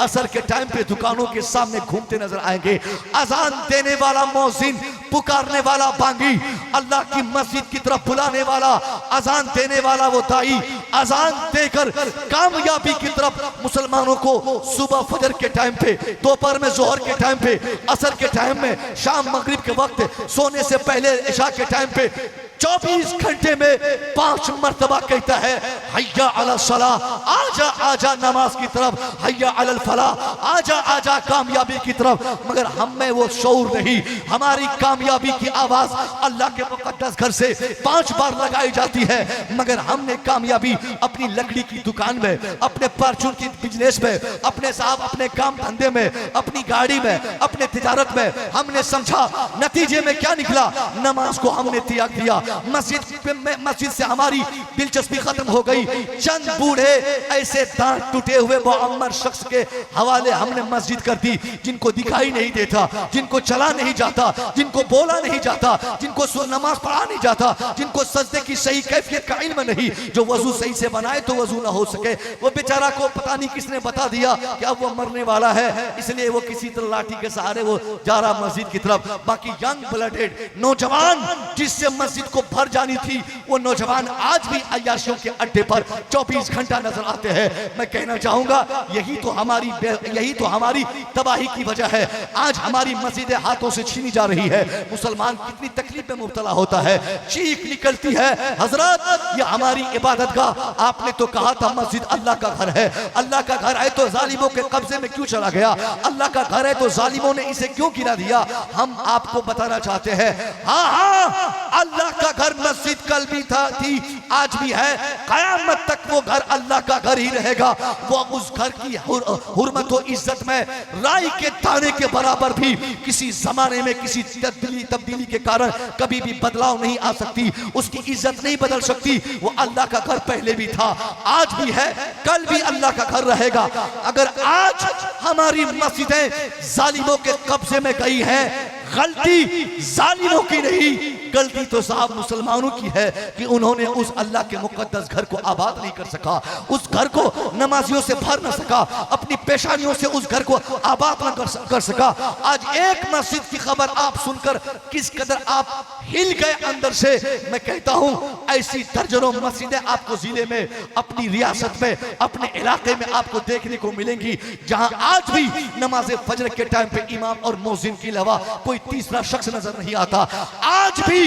असर के टाइम पे दुकानों के सामने घूमते नजर आएंगे। अजान देने वाला मौजिन, पुकारने वाला बांगी, अल्लाह की मस्जिद की तरफ बुलाने वाला, अजान देने वाला वो दाई, अजान देकर कामयाबी की तरफ मुसलमानों को सुबह फजर के टाइम पे, दोपहर में जोहर के टाइम पे, असर के टाइम में, शाम मगरिब के वक्त, सोने से पहले इशा के टाइम पे 24 घंटे में 5 मर्तबा कहता है हय्या अला सलाह, आजा आजा नमाज की तरफ, हय्या अल फलाह, आजा आजा कामयाबी की तरफ। मगर हम में वो शऊर नहीं। हमारी कामयाबी की आवाज अल्लाह के मुकद्दस घर से 5 बार लगाई जाती है, मगर हमने कामयाबी अपनी लकड़ी की दुकान में, अपने परचून की बिजनेस में, अपने साहब अपने काम धंधे में, अपनी गाड़ी में, अपने तिजारत में हमने समझा। नतीजे में क्या निकला? नमाज को हमने त्याग दिया। मस्जिद से हमारी दिलचस्पी खत्म हो गई। चंद बूढ़े ऐसे दांत टूटे हुए मुअम्मर शख्स के हवाले हमने मस्जिद कर दी, जिनको दिखाई नहीं देता, जिनको चला नहीं जाता, जिनको बोला नहीं जाता, जिनको नमाज पढ़ा नहीं जाता, जिनको सजदे की सही कैफियत का इल्म नहीं, जो वजू सही से बनाए तो वजू ना हो सके। वो बेचारा को पता नहीं किसने बता दिया कि अब वो मरने वाला है, इसलिए वो किसी तरह लाठी के सहारे वो जा रहा मस्जिद की तरफ। बाकी यंग ब्लडेड नौजवान जिससे मस्जिद को भर जानी थी, वो नौजवान आज भी अय्याशियों के अड्डे पर 24 घंटा नजर आते हैं। मैं कहना चाहूंगा यही तो हमारी तबाही की वजह है। आज हमारी मस्जिदें हाथों से छीनी जा रही है। मुसलमान कितनी तकलीफ में मुब्तला होता है, चीख निकलती है, हजरत ये हमारी इबादत का, आपने तो कहा था मस्जिद अल्लाह का घर है, अल्लाह का घर है तो जालिमों के कब्जे में क्यों चला गया? अल्लाह का घर है तो जालिमों ने इसे क्यों गिरा दिया? हम आपको बताना चाहते हैं, हाँ अल्लाह का घर मस्जिद कल भी थी, आज भी है, कयामत तक वो घर अल्लाह का घर ही रहेगा। वो उस घर की हुर्मत और इज्जत में राई के दाने के बराबर भी किसी जमाने में किसी तब्दीली के कारण कभी भी बदलाव नहीं आ सकती, उसकी इज्जत नहीं बदल सकती। वो अल्लाह का घर पहले भी था, आज भी है, कल भी अल्लाह का घर रहेगा। अगर आज हमारी मस्जिदें जालिमों के कब्जे में गई है, गलती जालिमों की नहीं, गलती तो साहब मुसलमानों की है कि उन्होंने उस अल्लाह के मुकद्दस घर को आबाद नहीं कर सका, उस घर को नमाजियों से भर न सका, अपनी पेशानियों से उस घर को आबाद न कर सका। आज एक मस्जिद की खबर आप सुनकर किस कदर आप हिल गए अंदर से। मैं कहता हूं ऐसी दर्जनों मस्जिदें आपको जिले में, अपनी रियासत में, अपने इलाके में आपको देखने को मिलेंगी, जहां आज भी नमाज फजर के टाइम पे इमाम और मौजिन के अलावा कोई तीसरा शख्स नजर नहीं आता। आज भी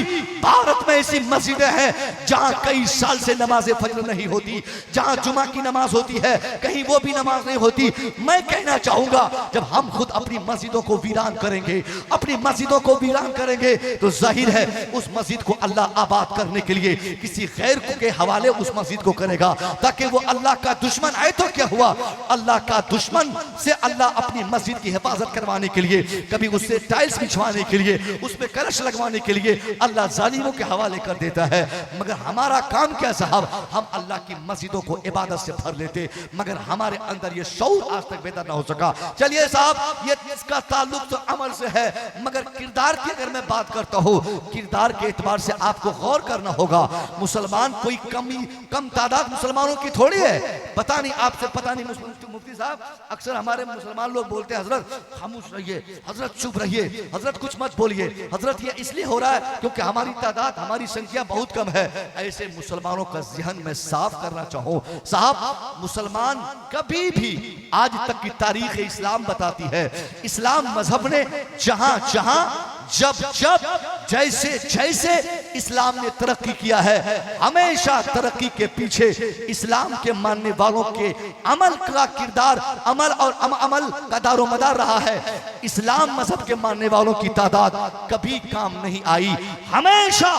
भारत में ऐसी मस्जिदें हैं जहां कई साल से नमाज फजर नहीं होती, जहां जुमा की नमाज होती है कहीं वो भी नमाज नहीं होती। मैं कहना चाहूंगा जब हम खुद अपनी मस्जिदों को वीरान करेंगे, अपनी मस्जिदों को वीरान करेंगे, तो जाहिर है उस मस्जिद को अल्लाह आबाद करने के लिए किसी गैर के हवाले उस मस्जिद को करेगा, ताकि वो अल्लाह का दुश्मन आए तो क्या हुआ, अल्लाह का दुश्मन से अल्लाह अपनी मस्जिद की हिफाजत करवाने के लिए, कभी उससे टाइल्स बिछवाने के लिए, उसमें कलश लगवाने के लिए अल्लाह जालिमों के हवाले कर देता है। मगर हमारा काम क्या साहब, हम अल्लाह की मस्जिदों को इबादत से भर लेते, मगर हमारे अंदर ये शऊर आज तक पैदा ना हो सका। चलिए साहब, ये इसका ताल्लुक तो अमल से है, मगर किरदार की अगर मैं बात करता हूँ, किरदार के एतबार से आपको गौर करना होगा। मुसलमान कोई कम तादाद मुसलमानों की थोड़ी है। पता नहीं आपसे पता नहीं, मुफ्ती साहब अक्सर हमारे मुसलमान लोग बोलते हैं हजरत खामोश रहिए, हजरत चुप रहिए, हजरत कुछ मत बोलिए, हजरत ये इसलिए हो रहा है क्योंकि हमारी तादाद, हमारी संख्या बहुत कम है। ऐसे मुसलमानों का ज़हन में साफ करना चाहूं साहब, मुसलमान कभी भी आज तक की तारीख इस्लाम बताती है, इस्लाम मजहब ने जहां जहां जब जब जैसे जैसे इस्लाम ने तरक्की किया है, हमेशा तरक्की के पीछे इस्लाम के मानने वालों के अमल का किरदार, अमल का दारोमदार रहा है। इस्लाम मजहब के मानने वालों की तादाद कभी काम नहीं आई, हमेशा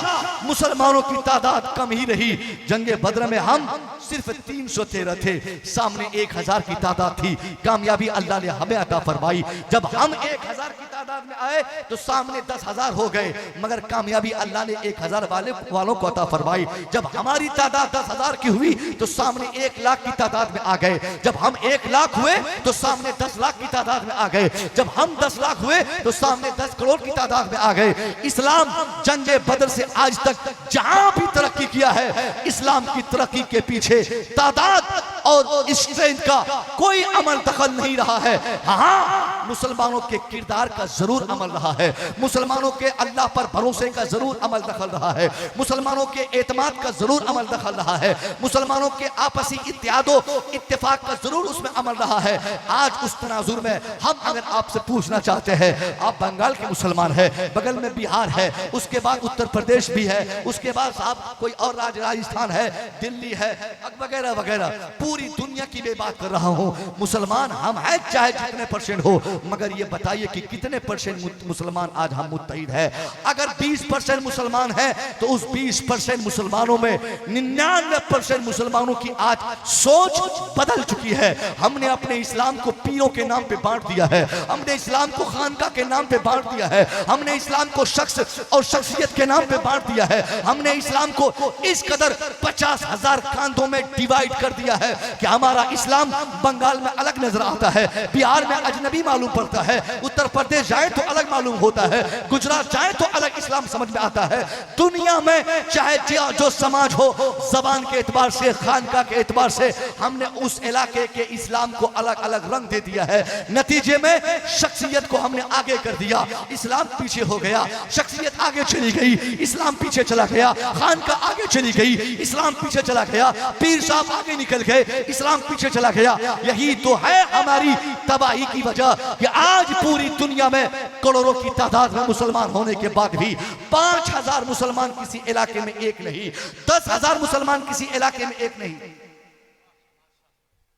मुसलमानों की तादाद कम ही रही। जंगे बद्र में हम सिर्फ 313 थे, सामने 1000 की तादाद थी। कामयाबी अल्लाह ने हमें अता फरमाई। जब हम 1000 की तादाद में आए तो सामने 10,000 हो गए, मगर कामयाबी अल्लाह ने 1000 वालों को अता फरमाई। जब हमारी तादाद 10,000 की हुई तो सामने 1 लाख की तादाद में आ गए। जब हम 1 लाख हुए तो सामने 10 लाख की तादाद में आ गए। जब हम 10 लाख हुए तो सामने 10 करोड़ की तादाद में आ गए। इस्लाम जंगे बदर से आज तक जहां भी तरक्की किया है, इस्लाम की तरक्की के पीछे तादाद और स्ट्रेंथ का कोई अमल दखल नहीं रहा है। हाँ, मुसलमानों के किरदार का जरूर अमल रहा है, मुसलमानों के अल्लाह पर भरोसे का जरूर अमल दखल रहा है, मुसलमानों के एतमाद का जरूर अमल दखल रहा है, मुसलमानों के आपसी इत्तेहादो इत्तेफाक का जरूर उसमें अमल रहा है। आज उस तनाजुर में हम अगर आपसे पूछना चाहते हैं, आप बंगाल के मुसलमान हैं, बगल में बिहार है, उसके बाद उत्तर प्रदेश भी है, उसके बाद साहब कोई और राज्य राजस्थान है, दिल्ली है, वगैरह वगैरह, पूरी दुनिया की मैं बात कर रहा हूँ। मुसलमान हम हैं चाहे जितने परसेंट हो, मगर ये बताइए कि कितने परसेंट मुसलमान आज हम मुत्तहिद है। अगर 20% मुसलमान है तो उस 20% मुसलमानों में 99% मुसलमानों की आज सोच बदल चुकी है। हमने अपने इस्लाम को पीरों के नाम पे बांट दिया है, हमने इस्लाम को खानका के नाम पे बांट दिया है, हमने इस्लाम को शख्स और शख्सियत के नाम पे बांट दिया है, हमने इस्लाम को इस कदर 50,000 कांधों में डिवाइड कर दिया है कि हमारा इस्लाम बंगाल में अलग नजर आता है, बिहार में अजनबी मालूम पड़ता है, उत्तर प्रदेश जाए तो अलग मालूम होता है, गुजरात जाए तो अलग इस्लाम समझ में आता है। दुनिया में चाहे जो समाज हो, जबान के एतबार से, खानका के एतबार से हमने उस इलाके के इस्लाम को अलग अलग रंग दे दिया है। नतीजे में शख्सियत को हमने आगे कर दिया, इस्लाम पीछे हो गया, शख्सियत आगे चली गई, इस्लाम पीछे चला गया, खानका आगे चली गई, इस्लाम पीछे चला गया, पीर साहब आगे निकल गए, इस्लाम पीछे चला गया। यही तो है हमारी तबाही की वजह कि आज पूरी दुनिया में करोड़ों की तादाद में मुसलमान होने के बाद भी 5,000 मुसलमान किसी इलाके में एक नहीं, 10,000 मुसलमान किसी इलाके में एक नहीं।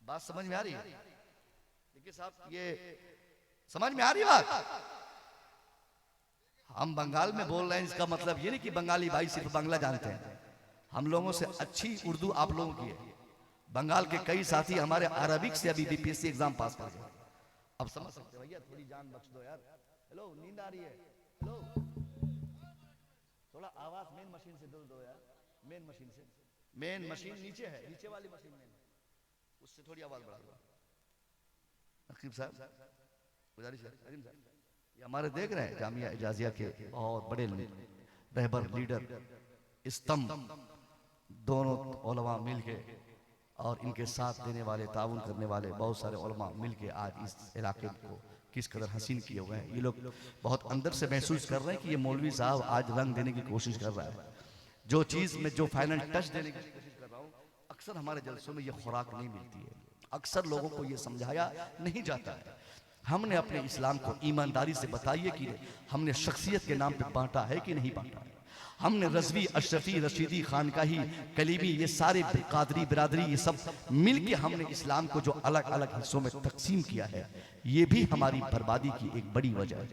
बात समझ में आ रही है? देखिए साहब, ये समझ में आ रही बात? हम बंगाल में बोल रहे हैं, इसका मतलब ये नहीं कि बंगाली भाई सिर्फ बांग्ला जानते हैं। हम लोगों से अच्छी उर्दू आप लोगों की है। बंगाल के कई साथी हमारे अरबिक से अभी बीपीएससी एग्जाम पास कर गए। अब समझ सकते भैया, थोड़ी जान बख्श दो यार। हेलो, नींद आ रही है? हेलो, थोड़ा आवाज मेन मशीन से दो यार, मेन मशीन से। मेन मशीन नीचे है, नीचे वाली मशीन में, उससे थोड़ी आवाज बढ़ा दो। नकीब साहब, गुजारिश है, अजीम साहब, ये हमारे देख रहे हैं जामिया इजाजिया के बहुत बड़े रहबर लीडर स्तंभ, दोनों उलमा मिलके और इनके साथ देने वाले, ताउन करने वाले बहुत सारे उलमा मिलके आज इस इलाके को किस कदर हसीन किए हुए हैं। ये लोग बहुत अंदर से महसूस कर रहे हैं कि ये मौलवी साहब आज रंग देने की कोशिश कर रहा है। जो चीज़ में जो फाइनल टच देने की कोशिश कर रहा हूँ, अक्सर हमारे जलसों में ये खुराक नहीं मिलती है, अक्सर लोगों को ये समझाया नहीं जाता है। हमने अपने इस्लाम को ईमानदारी से बताइए कि हमने शख्सियत के नाम पे बांटा है कि नहीं बांटा है। हमने रज़वी, अशरफी, रशीदी, खानकाही, कलीमी, ये सारे कादरी बिरादरी, ये सब मिलके हमने इस्लाम को जो अलग अलग हिस्सों में तकसीम किया है, ये भी हमारी बर्बादी की एक बड़ी वजह है,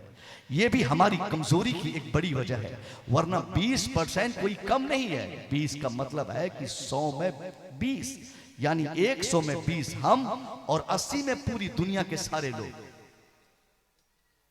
ये भी हमारी कमजोरी की एक बड़ी वजह है। वरना 20% कोई कम नहीं है। 20 का मतलब है कि 100 में 20, यानी 100 में 20 हम, और 80 में पूरी दुनिया के सारे लोग,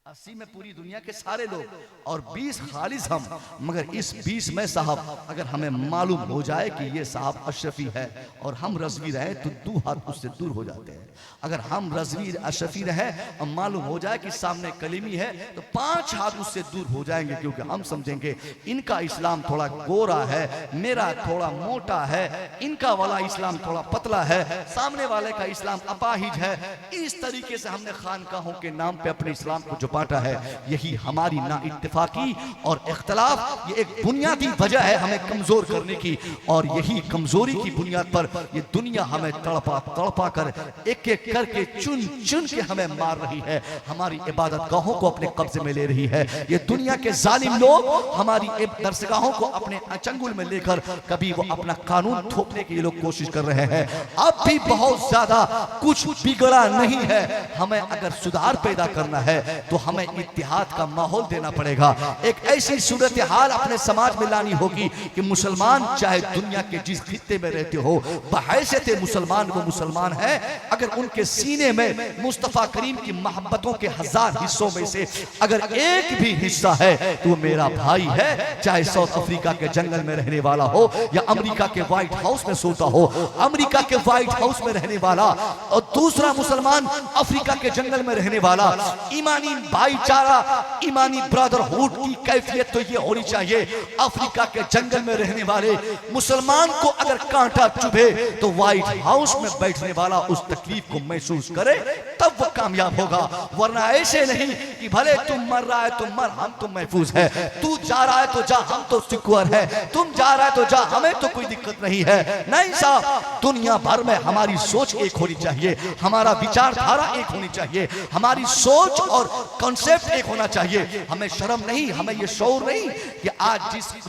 80 में पूरी दुनिया के सारे लोग, और 20 खालिस हम। मगर इस 20 में साहब अगर हमें मालूम हो जाए कि ये साहब अशरफी है और हम रज़वी रहे तो 2 हाथ उससे दूर हो जाते हैं। अगर हम रज़वी अशरफी रहे और मालूम हो जाए कि सामने कलीमी है तो 5 हाथ उससे दूर हो जाएंगे, क्योंकि हम समझेंगे इनका इस्लाम थोड़ा गोरा है, मेरा थोड़ा मोटा है, इनका वाला इस्लाम थोड़ा पतला है, सामने वाले का इस्लाम अपाहिज है। इस तरीके से हमने खानकाहों के नाम पे अपने इस्लाम को जो बांटा है, यही हमारी ना इत्तेफाकी और इख्तलाफ, ये एक बुनियादी वजह है हमें कमजोर करने की। और यही कमजोरी की बुनियाद पर ये दुनिया हमें तड़पा तड़पा कर एक एक करके चुन चुन के हमें मार रही है, हमारी इबादत गाहों को अपने कब्जे में ले रही है। ये दुनिया के जालिम लोग हमारी दरसगाहों को अपने चंगुल में लेकर कभी वो अपना कानून थोपने की ये लोग कोशिश कर रहे हैं। अब भी बहुत ज्यादा कुछ बिगड़ा नहीं है। हमें अगर सुधार पैदा करना है तो हमें इत्तिहाद का माहौल देना पड़ेगा। एक ऐसी सूरत हाल अपने समाज में लानी होगी कि मुसलमान चाहे दुनिया के जिस खित्ते में रहते हो, बहैसियत मुसलमान वो मुसलमान है। अगर उनके सीने में मुस्तफा करीम की मोहब्बतों के 1000 हिस्सों में से अगर एक भी हिस्सा है तो वो मेरा भाई है, चाहे साउथ अफ्रीका के जंगल में रहने वाला हो या अमेरिका के व्हाइट हाउस में सोता हो, अमेरिका के व्हाइट हाउस में रहने वाला और दूसरा मुसलमान अफ्रीका के जंगल में रहने वाला। ईमानी भाईचारा, ईमानी ब्रदरहुड की कैफियत तो ये होनी चाहिए, अफ्रीका के जंगल में रहने वाले मुसलमान को अगर कांटा चुभे तो व्हाइट हाउस में बैठने वाला उस तकलीफ को महसूस करे, तब वो कामयाब होगा। वरना ऐसे नहीं कि भले तुम मर रहा है तो मर, हम तो महफूज है, तू जा रहा है तो जा, हम तो सिक्योर है, तुम जा रहा है तो जा, हमें तो कोई दिक्कत नहीं है। नहीं साहब, दुनिया भर में हमारी सोच एक होनी चाहिए, हमारा विचारधारा एक होनी चाहिए, हमारी सोच और कॉन्सेप्ट एक होना चाहिए। हमें शर्म नहीं, हमें ये शौर नहीं कि आज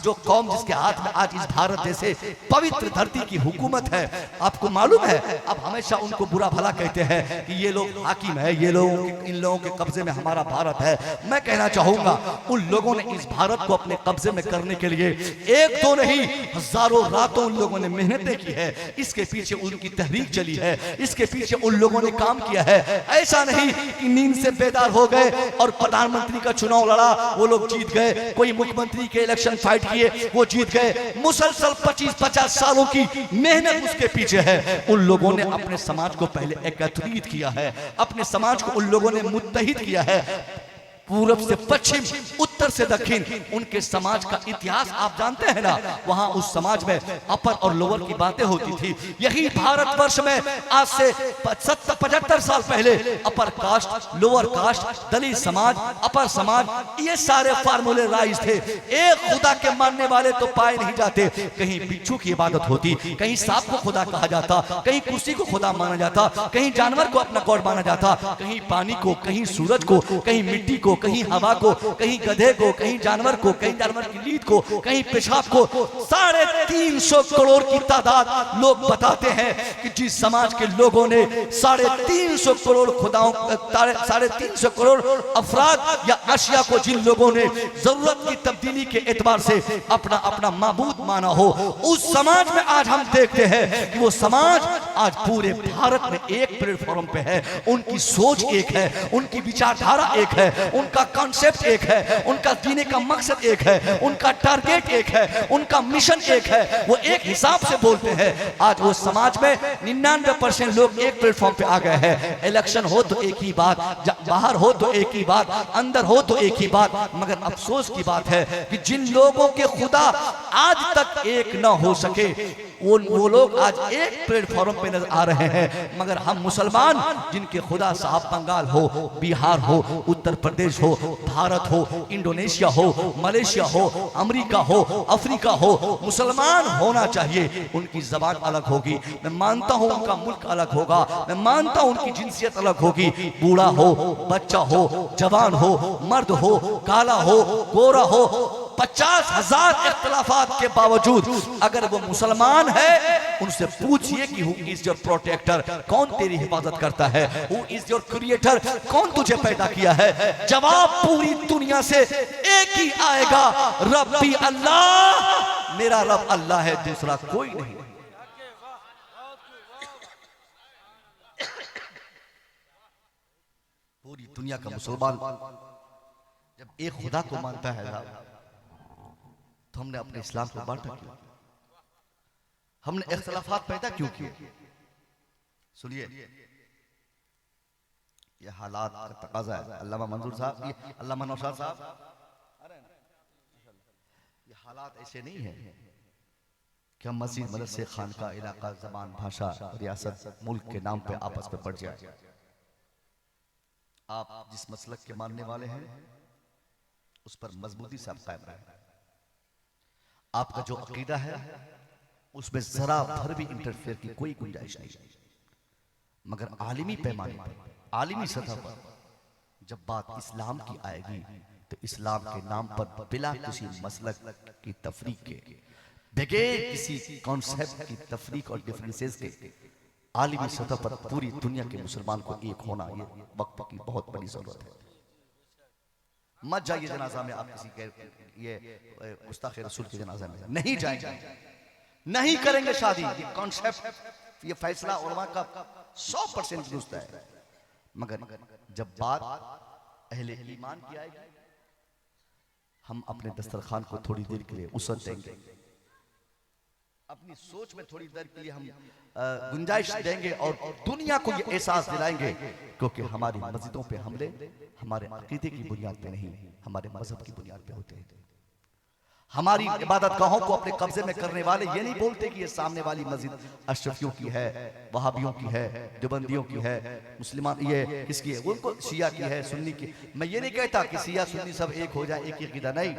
जो कौम जिसके हाथ में आज इस भारत जैसे पवित्र धरती की हुकूमत है, आपको मालूम है अब हमेशा उनको बुरा भला कहते हैं कि ये लोग हाकिम है, ये लोग, इन लोगों के कब्जे में हमारा भारत है। मैं कहना चाहूंगा उन लोगों ने इस भारत को अपने कब्जे में करने के लिए एक दो नहीं हजारों रातों उन लोगों ने मेहनतें की है, इसके पीछे उनकी तहरीक चली है, इसके पीछे उन लोगों ने काम किया है। ऐसा नहीं कि नींद से बेदार हो गए और प्रधानमंत्री का चुनाव लड़ा, वो लोग जीत गए, कोई मुख्यमंत्री के इलेक्शन फाइट किए, वो जीत गए। मुसलसल 25-50 सालों की मेहनत उसके पीछे है। उन लोगों ने अपने समाज को पहले एकत्रित किया है, अपने समाज को उन लोगों ने मुत्तहिद किया है, पूरब से पश्चिम, उत्तर से दक्षिण। उनके समाज का इतिहास आप जानते हैं ना, वहां उस समाज में अपर और लोअर की बातें होती थी। यही भारतवर्ष में आज से 70-75 साल पहले अपर कास्ट, लोअर कास्ट, दलित समाज, अपर समाज, ये सारे फार्मूले राइज थे। एक खुदा के मानने वाले तो पाए नहीं जाते, कहीं बिच्छू की इबादत होती, कहीं सांप को खुदा कहा जाता, कहीं कुर्सी को खुदा माना जाता, कहीं जानवर को अपना गॉड माना जाता, कहीं पानी को, कहीं सूरज को, कहीं मिट्टी को, कहीं हवा को, कहीं गधे को, कहीं जानवर को, कहीं जानवर की लीद को, कहीं पेशाब को। 350 करोड़ की तादाद लोग बताते हैं कि जिस समाज के लोगों ने 350 करोड़ खुदाओं, 350 करोड़ अफराद या अशिया को जिन लोगों ने जरूरत की तब्दीली के एतबार से अपना अपना माबूद माना हो, उस समाज में आज हम देखते हैं कि वो समाज आज पूरे भारत में एक प्लेटफॉर्म पे है। उनकी सोच एक है, उनकी विचारधारा एक है, उनका कॉन्सेप्ट एक है, उनका जीने का मकसद एक है, उनका टारगेट एक है, उनका मिशन एक है, वो एक हिसाब से बोलते हैं। आज वो समाज में 99% लोग एक प्लेटफॉर्म पे आ गए हैं। इलेक्शन हो तो एक ही बात, बाहर हो तो एक ही बात, अंदर हो तो एक ही बात। मगर अफसोस की बात है कि जिन लोगों के खुदा आज तक एक न हो सके, वो लोग आज एक प्लेटफॉर्म पे नजर आ रहे हैं। मगर हम मुसलमान जिनके खुदा साहब बंगाल हो, बिहार हो, उत्तर प्रदेश हो, भारत हो, इंडोनेशिया हो, मलेशिया हो, अमेरिका हो, अफ्रीका हो, मुसलमान होना चाहिए। उनकी जबान अलग होगी, मैं मानता हूं उनका मुल्क अलग होगा, मैं मानता हूं उनकी जिनसियत अलग होगी। बूढ़ा हो, बच्चा हो, जवान हो, मर्द हो, काला हो, गोरा हो, 50,000 इख्तिलाफात के बावजूद अगर वो मुसलमान है, उनसे पूछिए कि हु इज योर प्रोटेक्टर, कौन तेरी हिफाजत करता है, हु इज योर क्रिएटर, कौन तुझे पैदा किया है। जवाब पूरी दुनिया से एक ही आएगा, रब्बी अल्लाह, मेरा रब अल्लाह है, दूसरा कोई नहीं। पूरी दुनिया का मुसलमान जब एक खुदा को मानता है तो हमने अपने इस्लाम को बांटा क्यों? हमने इख्तिलाफात पैदा क्यों किए? सुनिए, ये हालात का तकाजा है। अल्लामा मंजूर साहब, ये अल्लामा नौशाद साहब, ये हालात ऐसे नहीं है कि हम मस्जिद, मदरसे, खानका, इलाका, जबान, भाषा, रियासत, मुल्क के नाम पे आपस में पड़ जाए। आप जिस मसलक के मानने वाले हैं उस पर मजबूती से आप कायम रहें। आपका जो अकीदा है उसमें जरा भर भी इंटरफेयर की कोई गुंजाइश नहीं। मगर आलिमी पैमाने पर, आलिमी सतह पर जब बात इस्लाम की आएगी तो इस्लाम के नाम पर बिला किसी मसलक की तफरीक के, बगैर किसी कॉन्सेप्ट की तफरीक और डिफरेंसेस के आलिमी सतह पर पूरी दुनिया के मुसलमान को एक होना, ये वक्त की बहुत बड़ी जरूरत है। मत जाइए जनाजा में, आप किसी के ये गुस्ताखे रसूल के जनाजा में नहीं जाएंगे, नहीं करेंगे शादी। ये कॉन्सेप्ट, ये फैसला उलमा का 100% दुरुस्त है। मगर जब बात अहले ईमान की आएगी, हम अपने दस्तरखान को थोड़ी देर के लिए उसत देंगे, अपनी सोच में थोड़ी देर के लिए हम गुंजाइश देंगे और दुनिया को ये एहसास दिलाएंगे, क्योंकि हमारी मस्जिदों पे हमले हमारे अकीदे की बुनियाद पे नहीं, हमारे मजहब की बुनियाद पे होते हैं। हमारी इबादत गाहों को अपने कब्जे में करने वाले ये नहीं बोलते कि ये सामने वाली मस्जिद अशरफियों की है, वहाबियों की है, देवबंदियों की है, मुसलमान ये किसकी है, उनको शिया की है, सुन्नी की। मैं ये नहीं कहता कि शिया सुन्नी सब एक हो जाए, एक ही अकीदा नहीं।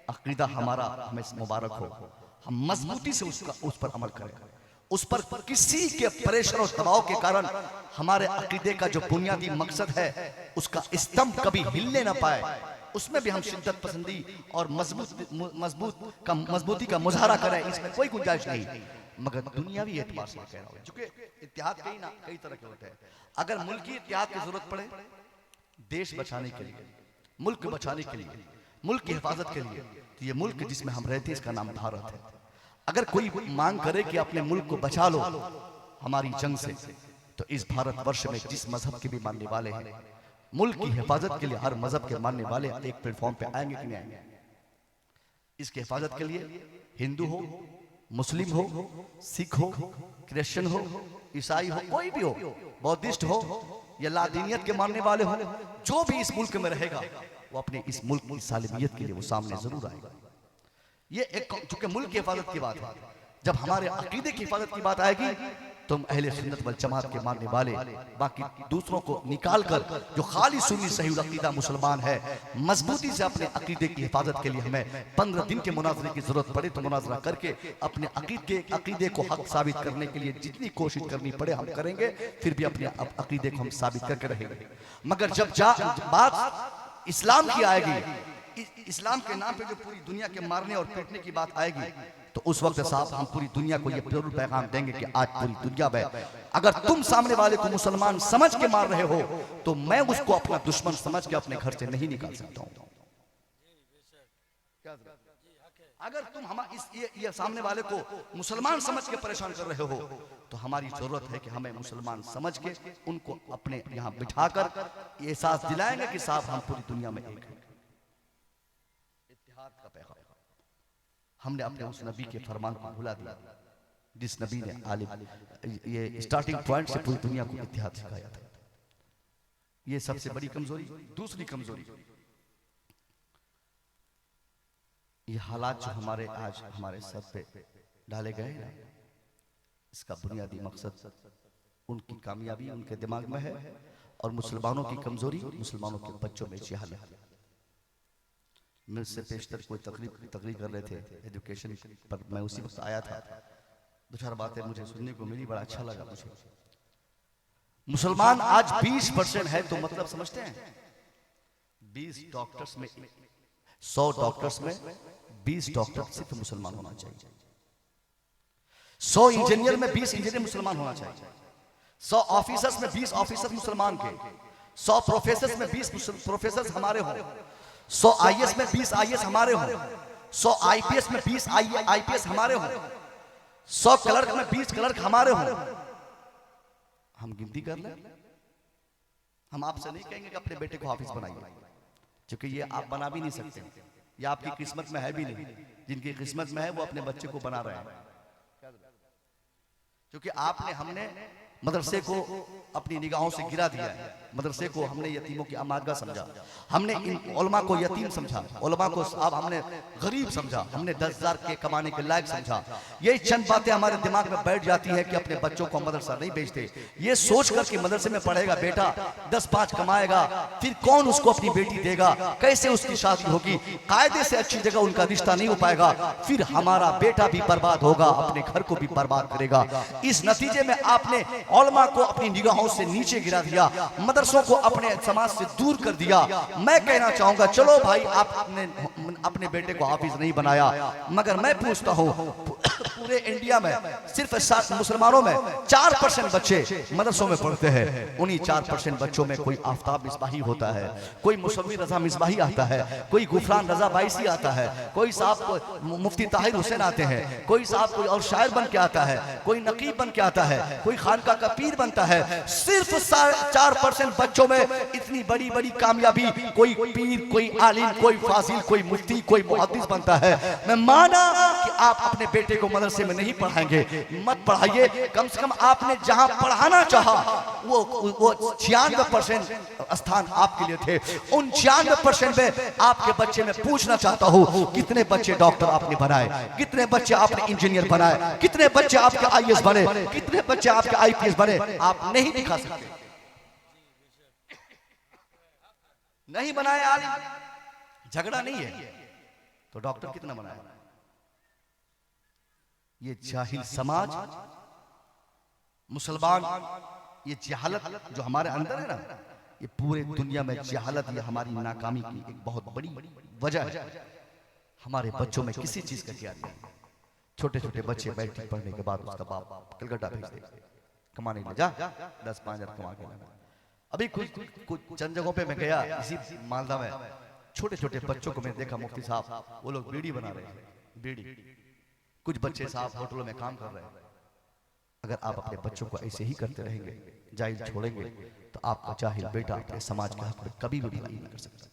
अकीदा हमारा हमें मुबारक हो, हम मजबूती से उस पर अमल करें, उस पर किसी के प्रेशर और दबाव के कारण हमारे अकीदे का जो बुनियादी मकसद है उसका स्तंभ कभी हिलने ना पाए, उसमें भी हम शिद्दत पसंदी और मजबूती का मुजाहरा करें, इसमें कोई गुंजाइश नहीं। मगर दुनियावी एतबार से कह रहा हूं, क्योंकि इत्तेहाद कई तरह के होते हैं। अगर मुल्की इत्तेहाद की जरूरत पड़े देश बचाने के लिए, मुल्क बचाने के लिए, मुल्क की हिफाजत के लिए, तो ये मुल्क जिसमें हम रहते हैं इसका नाम भारत है। अगर कोई मांग करे कि अपने मुल्क को बचा लो हमारी जंग से, तो इस भारतवर्ष में जिस मजहब के भी मानने वाले हैं, मुल्क की हिफाजत के लिए हर मजहब के मानने वाले एक प्लेटफॉर्म पे आएंगे कि नहीं आएंगे? इसकी हिफाजत के लिए हिंदू हो, मुस्लिम हो, सिख हो, क्रिश्चियन हो, ईसाई हो, कोई भी हो, बौद्धिस्ट हो या लादीनियत के मानने वाले हो, जो भी इस मुल्क में रहेगा वो अपने इस मुल्क की सालिमियत के लिए वो सामने जरूर आएगा। ये एक, चूंकि मुल्क की हिफाजत की बात है, जब हमारे अकीदे की हिफाजत की बात आएगी तो हम अहले सुन्नत वल जमात के मानने वाले बाकी दूसरों को निकाल कर जो खाली सुन्नी सही अकीदा मुसलमान है, मजबूती से अपने अकीदे की हिफाजत के लिए हमें 15 दिन के मुनाजरे की जरूरत पड़े तो मुनाजरा करके अपने अकीदे को हक साबित करने के लिए जितनी कोशिश करनी पड़े हम करेंगे, फिर भी अपने अकीदे को हम साबित करके रहेंगे। मगर जब बात इस्लाम की आएगी, इस्लाम के नाम पे जो पूरी दुनिया के मारने और पीटने की बात आएगी, तो उस वक्त साहब हम पूरी दुनिया को ये जरूर पैगाम देंगे कि आज पूरी दुनिया में अगर तुम सामने वाले को मुसलमान समझ के मार रहे हो तो मैं उसको अपना दुश्मन समझ के अपने घर से नहीं निकाल सकता हूं। अगर तुम ये सामने वाले को मुसलमान समझ के परेशान कर रहे हो तो हमारी जरूरत है कि हमें मुसलमान समझ के उनको अपने यहाँ बिठाकर एहसास दिलाएंगे कि साहब हम पूरी दुनिया में एक हैं। इत्तेहाद का पैगाम हमने अपने उस नबी के फरमान को भुला दिया जिस नबी ने आलिम ये स्टार्टिंग पॉइंट से पूरी दुनिया को इत्तेहाद सिखाया था। ये सबसे बड़ी कमजोरी। दूसरी कमजोरी, ये हालात जो हमारे आज हमारे सर पे डाले गए हैं, इसका बुनियादी मकसद उनकी कामयाबी उनके दिमाग में है और मुसलमानों की कमजोरी मुसलमानों के बच्चों में जहालत है। मुझसे पेशतर कोई तकरीर कर रहे थे एजुकेशन पर, मैं उसी वक्त आया था, दो चार बातें मुझे सुनने को मिली, बड़ा अच्छा लगा मुझे। मुसलमान आज 20% है तो मतलब समझते हैं 20 डॉक्टर्स में 100 डॉक्टर्स में 20 डॉक्टर सिर्फ मुसलमान होना चाहिए, 100 इंजीनियर में 20 इंजीनियर मुसलमान होना चाहिए, 100 ऑफिसर्स में 20 ऑफिसर मुसलमान के, 100 प्रोफेसर्स में 20 प्रोफेसर हमारे हों, 100 आईएएस में 20 आईएएस हमारे हों, 100 आईपीएस में 20 आईपीएस हमारे हों, 100 क्लर्क में 20 क्लर्क हमारे हों। हम गिनती कर लें। हम आपसे नहीं कहेंगे कि अपने बेटे को हाफिज बनाइए, क्योंकि ये आप बना भी नहीं सकते, ये आपकी किस्मत में है भी नहीं। जिनकी किस्मत में है वो अपने बच्चे को बना रहे हैं, क्योंकि हमने मदरसे को अपनी निगाहों से गिरा दिया है। मदरसे को हमने यतीमों की आमादगाह समझा, हमने इन उलमा को यतीम समझा, उलमा को अब हमने गरीब समझा, हमने 10,000 के कमाने के लायक समझा। ये चंद बातें हमारे दिमाग में बैठ जाती है कि अपने बच्चों को मदरसा नहीं भेजते। ये सोच कर कि मदरसे में पढ़ेगा बेटा 10-5 कमाएगा, फिर कौन उसको अपनी बेटी देगा, कैसे उसकी शादी होगी, कायदे से अच्छी जगह उनका रिश्ता नहीं हो पाएगा, फिर हमारा बेटा भी बर्बाद होगा, अपने घर को भी बर्बाद करेगा। इस नतीजे में आपने उलमा को अपनी निगाहों से नीचे गिरा दिया, मदरसों को अपने समाज से दूर कर दिया। मैं कहना चाहूंगा चलो भाई आपने अपने बेटे को हाफिज नहीं बनाया, मगर मैं पूछता हूं पूरे इंडिया में सिर्फ मुसलमानों में 4% बच्चे मदरसों में पढ़ते हैं। उन्हीं 4% बच्चों में कोई आफ्ताब मिसबाही होता है, कोई मुसव्वी रजा मिसबाही आता है, कोई गुफरान रजा बाइसी आता है, कोई साहब मुफ्ती ताहिर हुसैन आते हैं, कोई साहब कोई और शायर बन के आता है, कोई नकीब बन के आता है, कोई खानका का पीर बनता है। सिर्फ 4% बच्चों में इतनी बड़ी बड़ी कामयाबी, कोई पीर, कोई आलिम, कोई फाजिल, कोई मुफ्ती, कोई मुहद्दिस बनता है। मैं माना कि आप अपने बेटे को मदरसे मदरसे में नहीं पढ़ाएंगे, मत पढ़ाइए। कम से कम आपने जहां पढ़ाना चाहा वो 96% स्थान आपके लिए थे। उन 96% में आपके बच्चे में पूछना चाहता हूं, कितने बच्चे डॉक्टर आपने बनाए, कितने बच्चे आपने इंजीनियर बनाए, कितने बच्चे आपके IAS बने, कितने बच्चे आपके IPS बने? आप नहीं दिखा सकते। नहीं बनाए आलिम, झगड़ा नहीं है तो डॉक्टर कितना बनाया? ये जाहिल समाज, मुसलमान, ये जहालत जो हमारे अंदर है ना, ये पूरे दुनिया में जहालत, ये हमारी नाकामी की एक बहुत बड़ी वजह है। हमारे बच्चों में किसी चीज का ज्ञान नहीं। छोटे छोटे बच्चे मैट्रिक पढ़ने के बाद उसका बाप कलकत्ता भेज दे, कमाने ले जा, 10-5 हजार कमा के लाना। अभी कुछ चंद जगहों पे मैं गया, इसी मालदा में छोटे छोटे बच्चों को मैंने देखा, मुफ्ती साहब वो लोग बीड़ी बना रहे हैं, बीड़ी। कुछ बच्चे साहब होटलों में काम कर रहे हैं। अगर आप अपने बच्चों को ऐसे ही करते रहेंगे, जाहिल छोड़ेंगे, तो आपका जाहिल बेटा अपने समाज के हक में कभी भी भलाई नहीं कर सकता।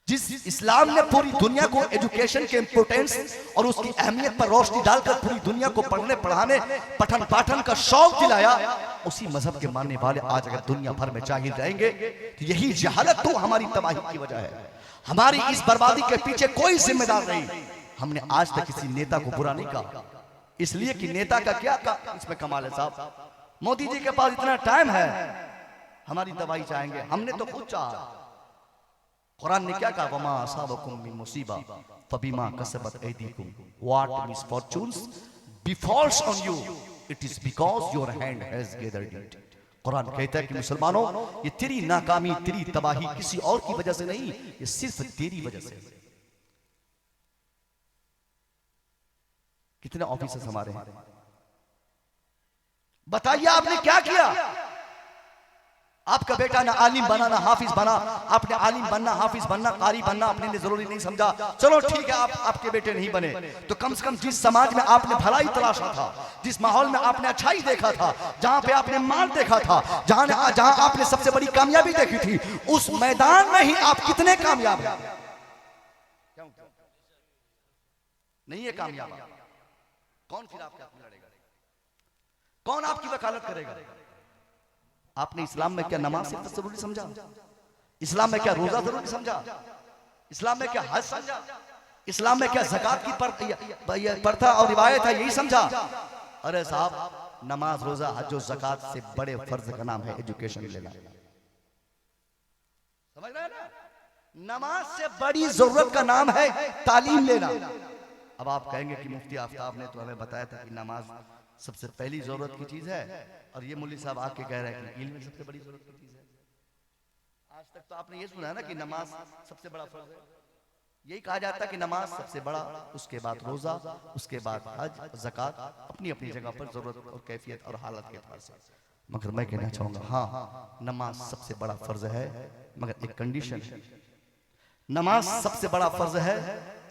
जिस इस्लाम ने पूरी दुनिया को एजुकेशन के इंपोर्टेंस और उसकी अहमियत पर रोशनी डालकर पूरी दुनिया को पढ़ने पढ़ाने पठन पाठन का शौक दिलाया, उसी मजहब के मानने वाले आज अगर दुनिया भर में जाहिल रहेंगे तो यही जहालत तो हमारी तबाही की वजह है। हमारी इस बर्बादी के पीछे कोई जिम्मेदार नहीं। हमने आज तक किसी नेता को बुरा नहीं कहा, इसलिए कि नेता का क्या इसमें कमाल है साहब। मोदी जी के पास इतना टाइम है, हमारी तबाही चाहेंगे, हमने तो खुद चाहा। कुरान ने क्या कहा? वमा असाबकुम मिन मुसीबा फबिमा कसबत ऐदीकुम what misfortunes befalls on you it is because your hand has gathered it. Quran कहता है कि मुसलमानों, ये तेरी नाकामी, तेरी तबाही किसी और की वजह से नहीं, ये सिर्फ तेरी वजह से। कितने ऑफिसर्स हमारे हैं, बताइए आपने क्या किया? आपका बेटा ना आलिम बना ना हाफिज बना। आपने आलिम बनना, हाफिज बनना, कारी बनना अपने लिए जरूरी नहीं समझा। चलो ठीक है, आपके बेटे नहीं बने तो कम से कम जिस समाज में आपने भलाई तलाशा था, जिस माहौल में आपने अच्छाई देखा था, जहां पे आपने माल देखा था, जहां आपने सबसे बड़ी कामयाबी देखी थी, उस मैदान में ही आप कितने कामयाब हैं? नहीं है कामयाब, कौन फिर आपके हाथ में लड़ेगा? कौन आपकी वकालत करेगा? आपने इस्लाम में क्या नमाज सिर्फ जरूरी समझा? इस्लाम में क्या रोजा जरूरी समझा? इस्लाम में क्या हज समझा? इस्लाम में क्या ज़कात की प्रथा और रिवायत है यही समझा? अरे साहब, नमाज रोजा हज और ज़कात से बड़े फर्ज का नाम है एजुकेशन लेना। समझ रहे हैं ना? नमाज से बड़ी जरूरत का नाम है तालीम लेना। अब आप कहेंगे कि मुफ्ती आफ्ताब ने तो हमें बताया था कि नमाज सबसे पहली जरूरत की चीज है, और ये मौलवी साहब आके कह रहे हैं कि इल्म सबसे बड़ी जरूरत की चीज है। आज तक तो आपने ये सुना है ना कि नमाज सबसे बड़ा फर्ज है। यही कहा जाता है कि नमाज सबसे बड़ा, उसके बाद रोजा, उसके बाद हज, ज़कात, अपनी अपनी जगह पर जरूरत और कैफियत और हालत के एतबार से। मगर मैं कहना चाहूंगा, हाँ, नमाज सबसे बड़ा फर्ज है, मगर एक कंडीशन है। नमाज सबसे बड़ा फर्ज है,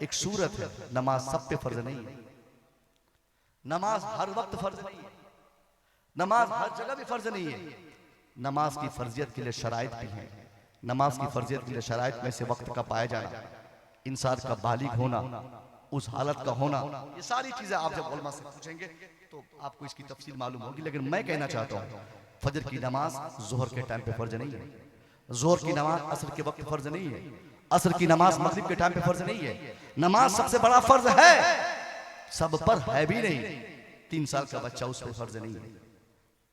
एक सूरत है। नमाज सब पे फर्ज नहीं है। नमाज हर वक्त फर्ज नहीं है, नमाज हर जगह भी फर्ज नहीं है। नमाज की फर्जियत के लिए शराइत भी हैं। नमाज की फर्जियत के लिए शराइत में से वक्त का पाया जाना, इंसान का बालिग होना, उस हालत का होना, ये सारी चीजें आप जब उलमा से पूछेंगे तो आपको इसकी तफसील मालूम होगी। लेकिन मैं कहना चाहता हूँ, फजर की नमाज जोहर के टाइम पे फर्ज नहीं है, जोहर की नमाज असर के वक्त फर्ज नहीं है, असर की नमाज मगरिब के टाइम पे फर्ज नहीं है। नमाज सबसे बड़ा फर्ज है, सब पर है भी नहीं। 3 साल का बच्चा उस पर फर्ज नहीं है,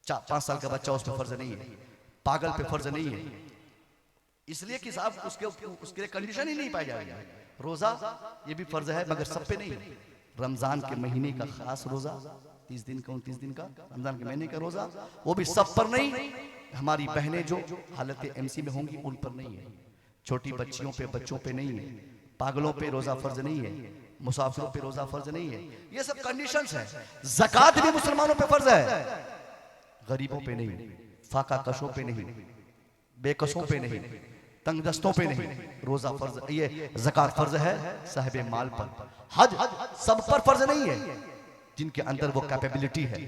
5 साल का बच्चा उस पर फर्ज नहीं है, पागल पे फर्ज नहीं है, इसलिए कि साहब उसके लिए कंडीशन ही नहीं पाई जा रही है। रोजा ये भी फर्ज है, मगर सब पे नहीं। रमजान के महीने का खास रोजा, 30 दिन का 29 दिन का रमजान के महीने का रोजा, वो भी सब पर नहीं। हमारी बहनें जो हालत MC में होंगी उन पर नहीं है, छोटी बच्चियों पे, बच्चों पे नहीं है, पागलों पे रोजा फर्ज नहीं है, मुसाफिरों पे रोजा फर्ज नहीं है। ये सब कंडीशंस है। ज़कात भी मुसलमानों पे फर्ज है, गरीबों पे नहीं, फाका कशों पे नहीं, बेकसों पे नहीं, तंगदस्तों पे नहीं। रोजा फर्ज, ये ज़कात फर्ज है साहिब माल पर। हज सब पर फर्ज नहीं है, जिनके अंदर वो कैपेबिलिटी है,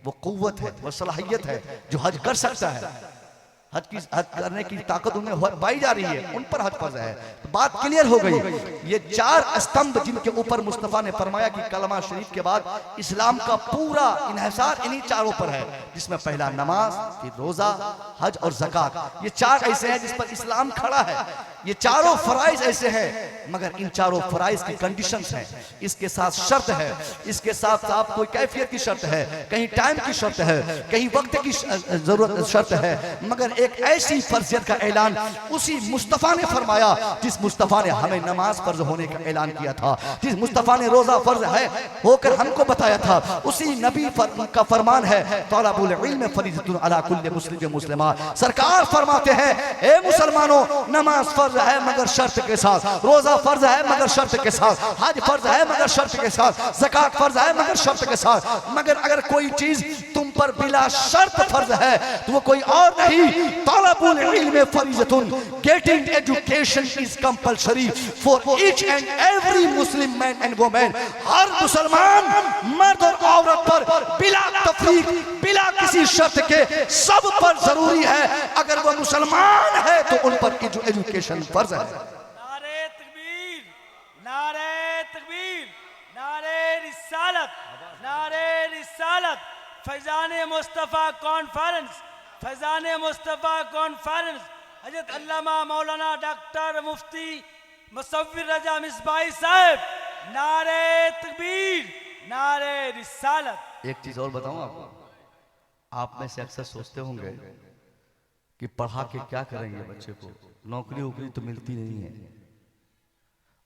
वो कुव्वत है, वो सलाहियत है, जो हज कर सकता है, हज करने की ताकत उनमें पाई जा रही है, उन पर हज फर्ज है। तो बात क्लियर हो गई। ये 4 स्तंभ जिनके ऊपर मुस्तफा ने फरमाया कि कलमा शरीफ के बाद इस्लाम का पूरा इन्हिसार इन्हीं चारों पर है, जिसमें पहला नमाज, फिर रोजा, हज और ज़कात। ये 4 ऐसे हैं जिस पर इस्लाम खड़ा है। ये चारों फराइज ऐसे हैं, मगर इन चारों फराइज की कंडीशंस हैं, इसके साथ शर्त है, इसके साथ साथ कोई कैफियत की शर्त है, कहीं टाइम की शर्त है, कहीं वक्त की जरूरत शर्त है, मगर एक ऐसी फर्जियत का ऐलान उसी मुस्तफा ने फरमाया जिस मुस्तफा ने हमें नमाज फर्ज होने का ऐलान किया था, जिस मुस्तफा ने रोजा फर्ज है होकर हमको बताया था, उसी नबी का फरमान है तलबुल इल्म फरीज़तुन अला कुल्लि मुस्लिम मुस्लिमा। सरकार फरमाते हैं ए मुसलमानों, नमाज फर्ज है मगर शर्त के साथ, रोजा फर्ज है मगर शर्त के साथ, हज फर्ज है मगर शर्त के साथ, ज़कात फर्ज है मगर शर्त के साथ। मगर अगर कोई चीज तुम पर बिला शर्त फर्ज है तो वो कोई और नहीं, तलबुल इल्म फरीज़तुन, getting education is compulsory for each and every Muslim man and women. हर मुसलमान मर्द और औरत पर बिला तफरीक, बिला किसी शर्त के सब पर जरूरी है। अगर वो मुसलमान है तो उन पर एजुकेशन फर्ज है। नारे तकबीर, नारे तकबीर, नारे रिसालत, नारे रिसालत। फैजान मुस्तफ़ा कॉन्फ्रेंस, फैजान मुस्तफ़ा कॉन्फ्रेंस, हजरत अल्लामा मौलाना डॉक्टर मुफ्ती मुसव्विर रजा मिसबाही साहब। नारे तकबीर, नारे रिसालत। एक चीज और बताऊं आपको, आप में से अक्सर सोचते होंगे कि पढ़ा के क्या करेंगे बच्चे को, नौकरी वोकरी तो मिलती नहीं है,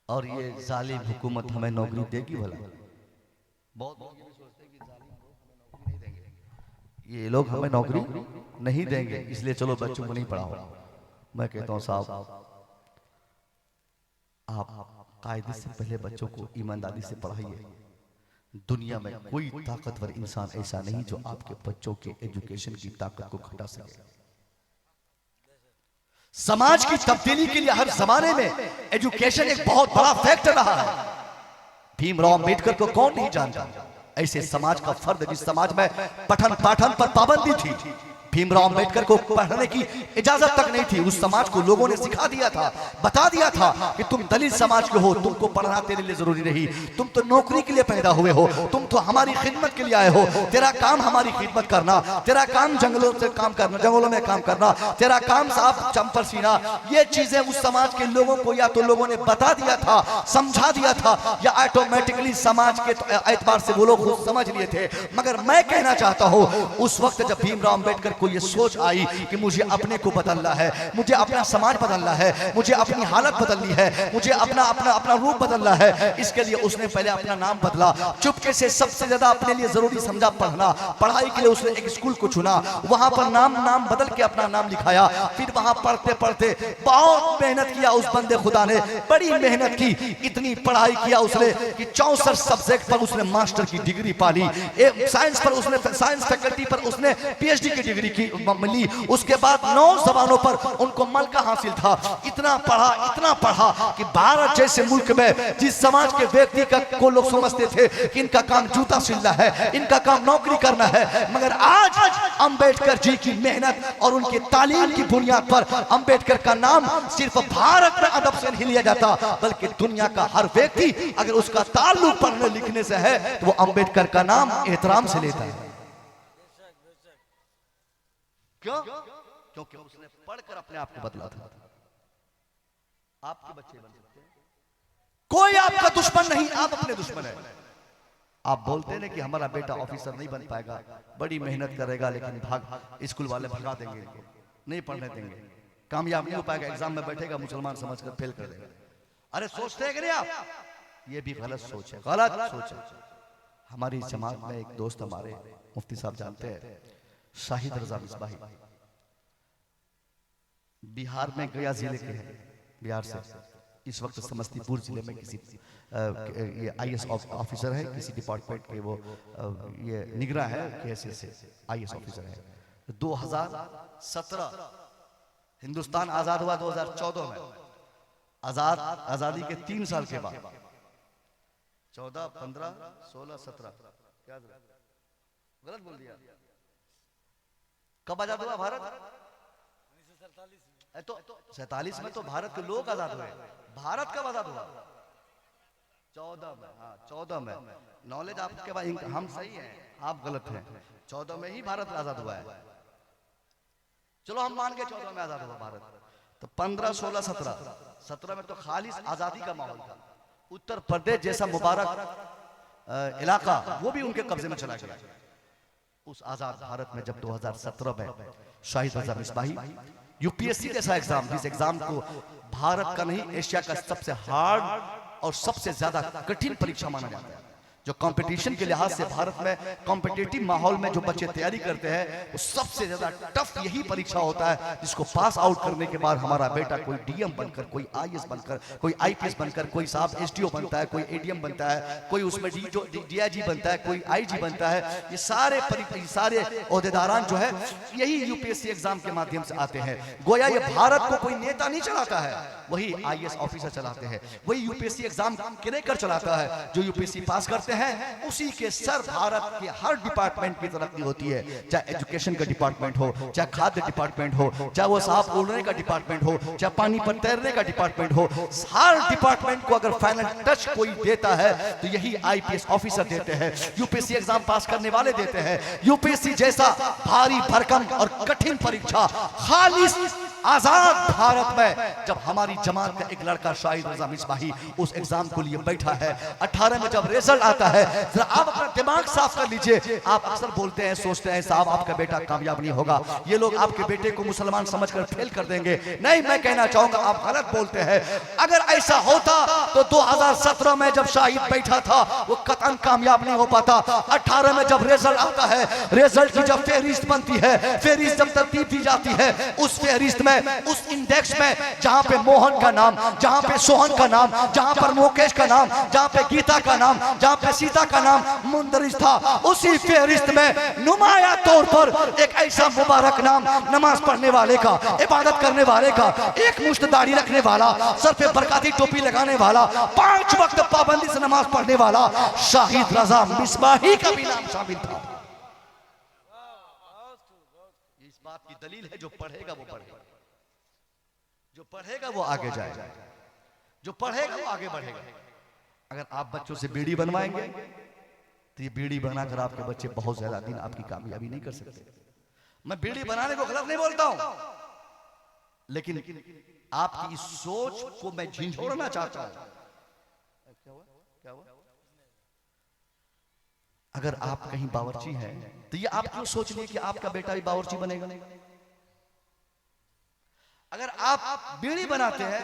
और ये जालिम हुकूमत हमें नौकरी देगी भला? बहुत लोग ये भी सोचते हैं कि जालिम लोग हमें नौकरी नहीं देंगे, ये लोग हमें नौकरी नहीं देंगे, इसलिए चलो बच्चों को नहीं पढ़ाओ। मैं कहता हूँ साहब, आप कायदे से पहले बच्चों को ईमानदारी से पढ़ाइए। दुनिया में कोई ताकतवर इंसान ऐसा नहीं जो आपके बच्चों के एजुकेशन की ताकत को घटा सके। समाज की तब्दीली के लिए हर जमाने में एजुकेशन एक बहुत बड़ा फैक्टर रहा है। भीमराव अंबेडकर को कौन नहीं जानता, ऐसे समाज का फर्द जिस समाज में पठन पाठन पर पाबंदी थी, भीमराव अंबेडकर को पढ़ने की इजाजत तक नहीं थी, उस समाज को लोगों ने सिखा दिया था, बता दिया था कि तुम दलित समाज के हो, तुमको पढ़ना तेरे लिए जरूरी नहीं, तुम तो नौकरी के लिए पैदा हुए हो, तुम तो हमारी खिदमत के लिए आए हो, तेरा काम हमारी खिदमत करना, तेरा काम जंगलों से काम करना, जंगलों में काम करना, तेरा काम साफ चंपर सीना। ये चीजें उस समाज के लोगों को या तो लोगों ने बता दिया था, समझा दिया था, या ऑटोमेटिकली समाज के एतबार से वो लोग खुद समझ लिए थे। मगर मैं कहना चाहता हूं, उस वक्त जब भीमराव अंबेडकर को ये सोच आई कि मुझे अपने को बदलना है, मुझे अपना समाज बदलना है, मुझे अपनी हालत बदलनी है, मुझे अपना अपना अपना रूप बदलना है, इसके लिए उसने पहले अपना नाम बदला। चुपके से सबसे ज्यादा अपने लिए जरूरी समझा पढ़ना। पढ़ाई के लिए उसने एक स्कूल को चुना, वहां पर नाम बदल के अपना नाम लिखाया। फिर वहां पढ़ते पढ़ते बहुत मेहनत किया उस बंदे खुदा ने, बड़ी मेहनत की, इतनी पढ़ाई किया उसने कि 64 सब्जेक्ट पर उसने मास्टर की डिग्री पाली। साइंस पर उसने, साइंस फैकल्टी पर उसने पीएचडी की डिग्री की मिली। उसके बाद 9 जबानों पर उनको मलका हासिल था। इतना पढ़ा कि भारत जैसे मुल्क में जिस समाज के व्यक्ति को लोग समझते थे कि इनका काम जूता सिलना है, इनका काम नौकरी करना है, मगर आज अंबेडकर जी की मेहनत और उनके तालीम की बुनियाद पर अंबेडकर का नाम सिर्फ भारत में अदब से नहीं लिया जाता, बल्कि दुनिया का हर व्यक्ति अगर उसका ताल्लुक पढ़ने लिखने से है तो वो अंबेडकर का नाम एहतराम से लेता है। क्यों? क्योंकि उसने पढ़कर अपने आप को बदला था। आपके बच्चे बन सकते हैं, कोई आपका दुश्मन नहीं, आप अपने दुश्मन है। आप बोलते हैं कि हमारा बेटा ऑफिसर नहीं बन पाएगा, बड़ी मेहनत करेगा लेकिन भाग स्कूल वाले भगा देंगे, नहीं पढ़ने देंगे, कामयाब नहीं हो पाएगा, एग्जाम में बैठेगा मुसलमान समझकर फेल कर देगा। अरे सोचते हैं कि नहीं आप? ये भी गलत सोच है, गलत सोच है। हमारी जमात में एक दोस्त हमारे मुफ्ती साहब जानते हैं, शाहिद रजा मिसबाही, बिहार में गया जिले के हैं, बिहार से इस वक्त समस्तीपुर जिले में किसी ये आईएएस ऑफिसर है, किसी डिपार्टमेंट के वो ये निगरान है, कैसे से आईएएस ऑफिसर है। 2017 हिंदुस्तान आजाद हुआ, 2014 में आजादी के 3 साल के बाद 14, 15, 16, 17 क्या गलत बोल दिया? कब आजाद हुआ भारत? तो 47 में तो भारत के लोग आजाद हुए, भारत कब आजाद हुआ? 14 में। हाँ 14 में। नॉलेज आपके पास, हम सही हैं आप गलत हैं। 14 में ही भारत आजाद हुआ है। चलो हम मान के 14 में आजाद हुआ भारत। तो 15, 16, 17 में तो खालिस आजादी का माहौल था। उत्तर प्रदेश जैसा मुबारक इलाका वो भी उनके कब्जे में चला गया। उस आजाद भारत में जब 2017 में शाहिद रजा मिसबाही यूपीएससी जैसा एग्जाम, जिस एग्जाम को भारत का नहीं एशिया का सबसे हार्ड और सबसे ज्यादा कठिन परीक्षा माना जाता है, जो कंपटीशन के लिहाज से भारत में कॉम्पिटिटिव माहौल में जो बच्चे तैयारी करते हैं वो सबसे ज्यादा टफ यही परीक्षा होता है, जिसको पास आउट करने के बाद हमारा बेटा कोई डीएम बनकर, कोई आईएएस बनकर, कोई आईपीएस बनकर, कोई साहब एसडीओ बनता है, कोई एडीएम बनता है, कोई उसमें डीआईजी बनता है, कोई आईजी बनता है। ये सारे ओहदेदारान जो है यही यूपीएससी एग्जाम के माध्यम से आते हैं। गोया ये भारत को कोई नेता नहीं चलाता है, वही आईएएस ऑफिसर चलाते हैं, वही यूपीएससी एग्जाम क्रेकर चलाता है। जो यूपीएससी पास करते हैं उसी के सर भारत के हर डिपार्टमेंट की तरक्की होती है, चाहे एजुकेशन का डिपार्टमेंट हो, चाहे खाद्य डिपार्टमेंट हो, चाहे वो सांप उड़ने का डिपार्टमेंट हो, चाहे पानी पर तैरने का डिपार्टमेंट हो। हर डिपार्टमेंट को अगर फाइनल टच कोई देता है तो यही आईपीएस ऑफिसर देते हैं, यूपीएससी एग्जाम पास करने वाले देते हैं। यूपीएससी जैसा भारी भरकम और कठिन परीक्षा खालिस आजाद भारत में जब हमारी जमात का एक लड़का शाहिद रजा मिसबाही उस एग्जाम को लिए बैठा है, 18 में जब रिजल्ट आता है, जरा आप अपना दिमाग साफ कर लीजिए। आप अक्सर बोलते हैं, सोचते हैं साहब आपका बेटा कामयाब नहीं होगा, ये लोग आपके बेटे को मुसलमान समझकर फेल कर देंगे। नहीं, मैं कहना चाहूंगा आप गलत बोलते हैं। अगर ऐसा होता तो 2017 में जब शाहिद बैठा था वो कतई कामयाब नहीं हो पाता। 18 में जब रिजल्ट आता है, रिजल्ट की जब फेहरिस्त बनती है, फेहरिस्त जब तरतीब दी जाती है, उस फेहरिस्त उस इंडेक्स में जहां पे मोहन का नाम, जहां पे सोहन का नाम, जहां पर मुकेश का नाम, जहां पे गीता का नाम, जहां पे सीता का नाम मुंदरिज था, उसी फेहरिस्त में नुमाया तौर पर एक ऐसा मुबारक नाम, नमाज पढ़ने वाले का, इबादत करने वाले का, एक मुश्त दाढ़ी रखने वाला, सर पे बरकाती टोपी लगाने वाला, 5 वक्त पाबंदी से नमाज पढ़ने वाला शाहिद रजा मिसबाही का भी नाम शामिल था। इस बात की दलील है जो पढ़ेगा वो पढ़ेगा, जो पढ़ेगा वो आगे जाएगा, जो पढ़ेगा वो आगे बढ़ेगा। अगर आप बच्चों से बीड़ी बनवाएंगे तो ये बीड़ी बनाकर आपके बच्चे बहुत ज्यादा दिन आपकी कामयाबी नहीं कर सकते। मैं बीड़ी बनाने को गलत नहीं बोलता हूं, लेकिन आपकी इस सोच को मैं झिझोड़ना चाहता हूं। क्या हुआ? अगर आप कहीं बावर्ची हैं तो ये आप क्यों सोच लिए कि आपका बेटा भी बावर्ची बनेगा? अगर आप बीड़ी बनाते हैं,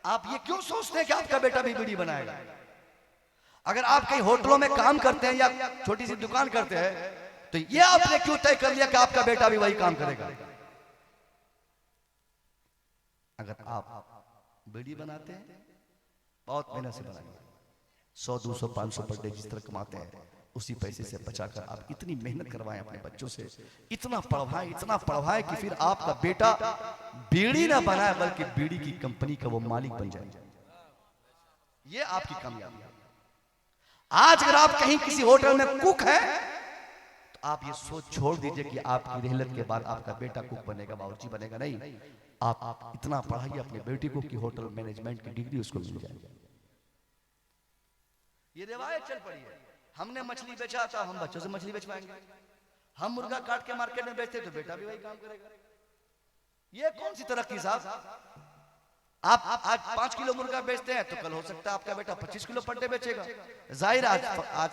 आप ये क्यों सोचते हैं कि आपका बेटा भी बीड़ी बनाएगा? अगर आप कहीं होटलों में काम करते हैं या छोटी सी दुकान करते हैं तो ये आपने क्यों तय कर लिया कि आपका बेटा भी वही काम करेगा? अगर आप बीड़ी बनाते हैं, बहुत मेहनत से बनाएंगे, 100, 200, 500 पर डे जिस तरह कमाते हैं उसी पैसे से बचाकर आप इतनी मेहनत करवाएं अपने बच्चों से, इतना पढ़वाएं कि फिर आपका बेटा बीड़ी ना बनाए बल्कि बीड़ी की कंपनी का वो मालिक बन जाए। ये आपकी कामयाबी है। आज अगर आप कहीं किसी होटल में कुक है तो आप ये सोच छोड़ दीजिए कि आपकी रहलत के बाद आपका बेटा कुक बनेगा, बावर्ची बनेगा। नहीं, आप इतना पढ़ाइए अपने बेटे को कि होटल मैनेजमेंट की डिग्री उसको मिल जाए। ये रिवायत चल पड़ी है। हमने मछली बेचा था, हम बच्चों से मछली बेचवाएंगे। हम मुर्गा काट के मार्केट में बेचते तो बेटा भी वही काम करेगा। ये कौन सी तरक्की साहब? आप आज 5 किलो मुर्गा बेचते हैं तो कल हो सकता है आपका बेटा 25 किलो पर डे बेचेगा। जाहिर आज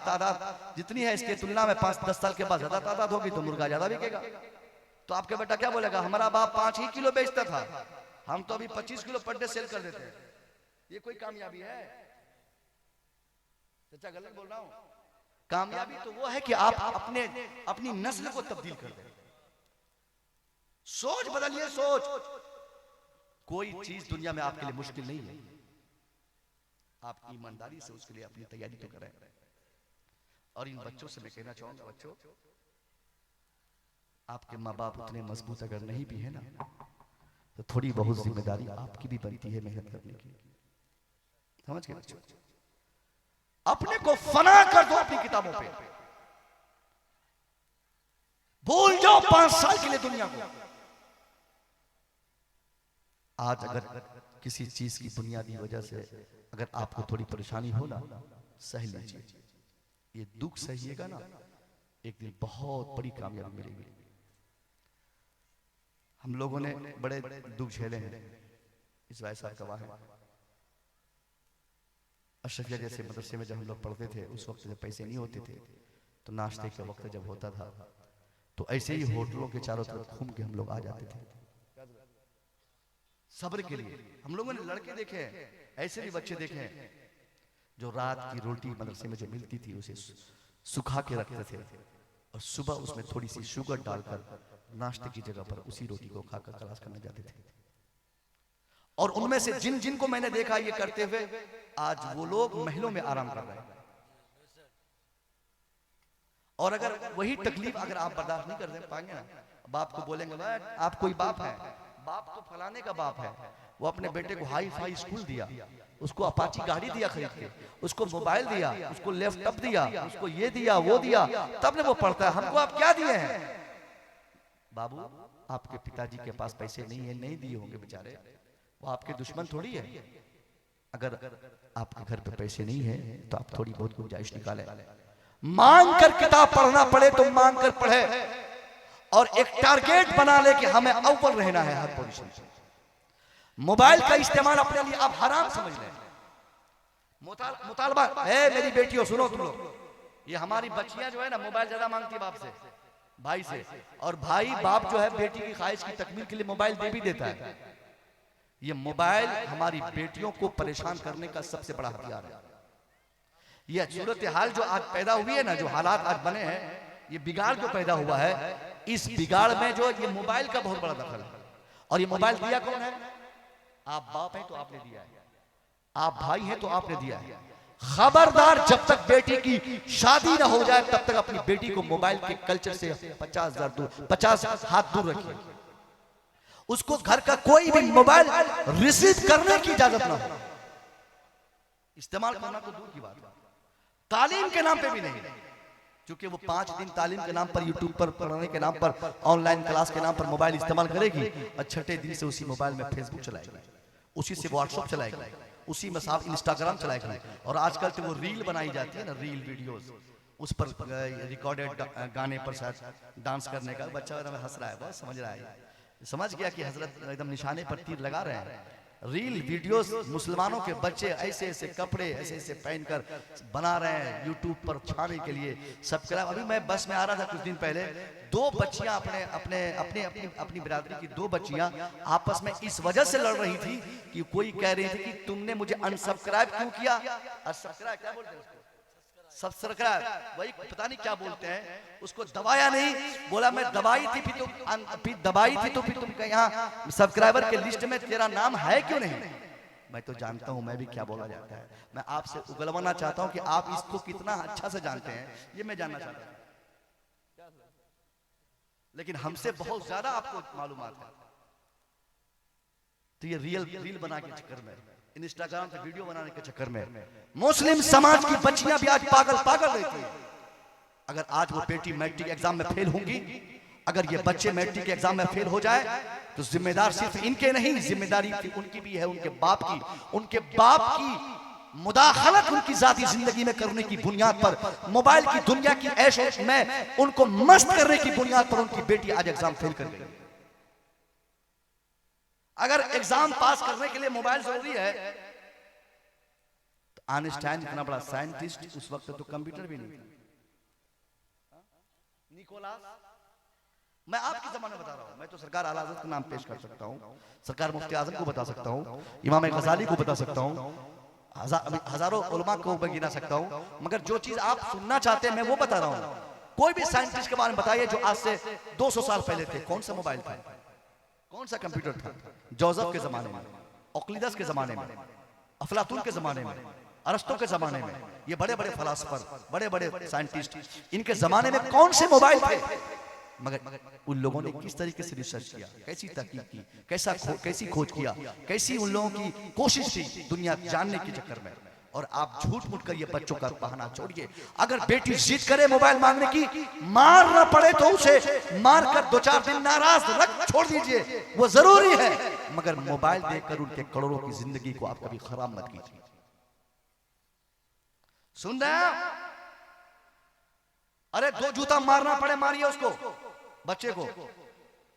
तादाद जितनी है इसके तुलना में 5-10 साल के बाद ज्यादा तादाद होगी तो मुर्गा ज्यादा बिकेगा। तो आपका बेटा क्या बोलेगा, हमारा बाप 5 ही किलो बेचता था, हम तो अभी 25 किलो पर डे सेल कर देते हैं। ये कोई कामयाबी है? चाचा गलत बोल रहा हूं? कामयाबी तो वो है कि आप अपनी नस्ल को तब्दील कर दें। सोच बदलिए, सोच। कोई चीज दुनिया में आपके लिए मुश्किल नहीं है। आप ईमानदारी से उसके लिए अपनी तैयारी तो करें। और इन बच्चों से मैं कहना चाहूंगा, बच्चों आपके माँ बाप उतने मजबूत अगर नहीं भी है ना तो थोड़ी बहुत जिम्मेदारी आपकी भी बनती है मेहनत करने की। समझ गए बच्चों? अपने को फना कर दो अपनी किताबों पे, भूल जाओ 5 साल के लिए दुनिया को। आज अगर किसी चीज की बुनियादी वजह से अगर आपको थोड़ी परेशानी हो ना, सह लीजिए। ये दुख सहिएगा ना, एक दिन बहुत बड़ी कामयाबी मिलेगी। हम लोगों ने बड़े दुख झेले हैं, इस भाई साहब गवाह है। अशरफिया जैसे मदरसे में जब हम लोग पढ़ते थे, उस वक्त जब पैसे नहीं होते थे, तो नाश्ते के वक्त जब होता था, तो ऐसे ही होटलों के चारों तरफ घूम के हम लोग आ जाते थे सब्र के लिए। हम लोगों ने लड़के देखे हैं, ऐसे भी बच्चे देखे हैं जो रात की रोटी मदरसे में जो मिलती थी उसे सुखा के रखते थे और सुबह उसमें थोड़ी सी शुगर डालकर नाश्ते की जगह पर उसी रोटी को खाकर क्लास करने जाते थे। और उनमें से जिन जिन को मैंने देखा ये करते हुए, आज वो लोग महलों में आराम कर रहे हैं। और अगर वही तकलीफ अगर आप बर्दाश्त नहीं कर पाएंगे ना, बाप को बोलेंगे भाई आप कोई बाप है, बाप तो फलाने का बाप है, वो अपने बेटे को हाई फाई स्कूल दिया, उसको अपाची गाड़ी दिया खरीद के, उसको मोबाइल दिया, उसको लैपटॉप दिया, उसको ये दिया वो दिया, तब ने वो पढ़ता है। हमको आप क्या दिए हैं? बाबू आपके पिताजी के पास पैसे नहीं है, नहीं दिए होंगे बेचारे, वो आपके दुश्मन थोड़ी है। अगर आपके घर पे पैसे नहीं है तो आप थोड़ी बहुत गुंजाइश निकालें, मांग कर किताब पढ़ना पड़े तो मांग कर पढ़े, और एक टारगेट बना ले कि हमें अव्वल रहना है हर पोजीशन से। मोबाइल का इस्तेमाल अपने लिए आप हराम समझ लें। मुतालबा है मेरी बेटियों, सुनो तुम लोग, ये हमारी बच्चियां जो है ना मोबाइल ज्यादा मांगती बाप से, भाई से, और भाई बाप जो है बेटी की ख्वाहिश की तकमील के लिए मोबाइल दे भी देता है। ये मोबाइल हमारी बेटियों को परेशान करने का सबसे बड़ा हथियार है। ये सूरत हाल जो आज पैदा हुई है ना, जो हालात आज बने हैं, ये बिगाड़ जो पैदा हुआ है, इस बिगाड़ में जो ये मोबाइल का बहुत बड़ा दखल है। और ये मोबाइल दिया कौन है? आप बाप हैं तो आपने दिया है, आप भाई हैं तो आपने दिया है। खबरदार, जब तक बेटी की शादी ना हो जाए तब तक अपनी बेटी को मोबाइल के कल्चर से 50 हाथ दूर रखिए। उसको घर का कोई भी मोबाइल रिसीव करने की इजाजत ना हो, इस्तेमाल करना तो दूर की बात है, तालीम के नाम पे भी नहीं, क्योंकि वो 5 दिन तालीम के नाम पर, यूट्यूब पर पढ़ने के नाम पर, ऑनलाइन क्लास के नाम पर मोबाइल इस्तेमाल करेगी, और छठे दिन से उसी मोबाइल में फेसबुक चलाएगी, उसी से व्हाट्सएप चलाएगी, उसी में साफ इंस्टाग्राम चलाएगी। और आजकल तो वो रील बनाई जाती है ना, रील वीडियोस, उस पर रिकॉर्डेड गाने पर शायद डांस करने का। बच्चा हंस रहा है, बहुत समझ रहा है, समझ गया कि हजरत एकदम निशाने पर तीर लगा रहे हैं। रील वीडियोस मुसलमानों के बच्चे ऐसे ऐसे कपड़े ऐसे ऐसे पहनकर बना रहे हैं यूट्यूब पर छाने के लिए सब्सक्राइब। अभी मैं बस में आ रहा था कुछ दिन पहले, 2 बच्चियां अपनी बिरादरी की 2 बच्चियां आपस में इस वजह से लड़ रही थी कि कोई कह रही थी कि तुमने मुझे अनसब्सक्राइब क्यों किया, और सब्सक्राइब क्या बोलते हैं उसको, सब्सक्राइब, वही पता नहीं क्या बोलते हैं उसको, दबाया नहीं, बोला मैं दबाई थी, फिर दबाई थी तो फिर तुम यहाँ सब्सक्राइबर के लिस्ट में तेरा नाम है क्यों नहीं? मैं तो जानता हूं मैं भी क्या बोला जाता है। मैं आपसे उगलवाना चाहता हूं कि आप इसको कितना अच्छा से जानते हैं, ये मैं जानना चाहता हूं, लेकिन हमसे बहुत ज्यादा आपको मालूमात है। तो ये रील बना के चक्कर में, इंस्टाग्राम पे वीडियो बनाने के चक्कर में मुस्लिम समाज की बच्चियां भी आज पागल रहती हैं। अगर आज वो बेटी मैट्रिक एग्जाम में फेल होंगी, अगर ये बच्चे मैट्रिक एग्जाम में फेल हो जाए, तो जिम्मेदार सिर्फ इनके नहीं, जिम्मेदारी उनकी भी है, उनके बाप की। उनके बाप की मुदाखलत उनकी जाती जिंदगी में करने की बुनियाद पर, मोबाइल की दुनिया की ऐश में उनको मस्त करने की बुनियाद पर उनकी बेटी आज एग्जाम फेल कर गई। अगर एग्जाम पास करने के लिए मोबाइल जरूरी है, तो आइंस्टाइन इतना बड़ा साइंटिस्ट, उस वक्त तो कंप्यूटर भी नहीं था। निकोलास, मैं आपके जमाने में बता रहा हूं, मैं तो सरकार आला हज़रत का नाम पेश कर सकता हूं, सरकार मुफ्ती आजम को बता सकता हूं, इमाम गजाली को बता सकता हूं, हजारों उलमा को मैं गिना सकता हूं, मगर जो चीज आप सुनना चाहते हैं मैं वो बता रहा हूं। कोई भी साइंटिस्ट के बारे में बताइए जो आज से 200 साल पहले थे, कौन सा मोबाइल था, कौन सा कंप्यूटर था? जोसेफ के जमाने में, ऑक्लिदस के जमाने में, अफलातून के जमाने में, अरस्तु के जमाने में, ये बड़े बड़े फलासफर, बड़े बड़े साइंटिस्ट, इनके जमाने में कौन से मोबाइल थे? मगर उन लोगों ने किस तरीके से रिसर्च किया, कैसी तहकीक की, कैसी खोज किया, कैसी उन लोगों की कोशिश थी दुनिया जानने के चक्कर में। और आप झूठ मूठ कर ये बच्चों का बहाना छोड़िए। अगर बेटी जिद करे मोबाइल मांगने की, मारना पड़े तो उसे मार कर 2-4 दिन नाराज रख छोड़ दीजिए, वो जरूरी है। मगर मोबाइल देकर उनके करोड़ों की जिंदगी को आप कभी खराब मत कीजिए। सुन रहे हैं? अरे 2 जूता मारना पड़े मारिए उसको, बच्चे को।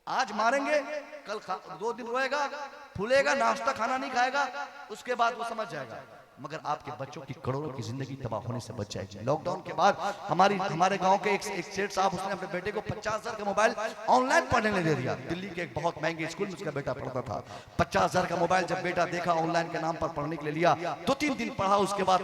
आज मारेंगे, कल 2 दिन रोएगा, फूलेगा, नाश्ता खाना नहीं खाएगा, उसके बाद वो समझ जाएगा। मगर आपके बच्चों की करोड़ों की जिंदगी तबाह होने से बच जाएगी। लॉकडाउन के बाद हमारे गांव के एक सेठ साहब, उसने अपने बेटे को 50,000 का मोबाइल ऑनलाइन पढ़ने ले दे दिया। दिल्ली के एक बहुत महंगे स्कूल में उसका बेटा पढ़ता था। 50,000 का मोबाइल जब बेटा देखा ऑनलाइन के नाम पर पढ़ने के लिए लिया, 2-3 दिन पढ़ा। उसके बाद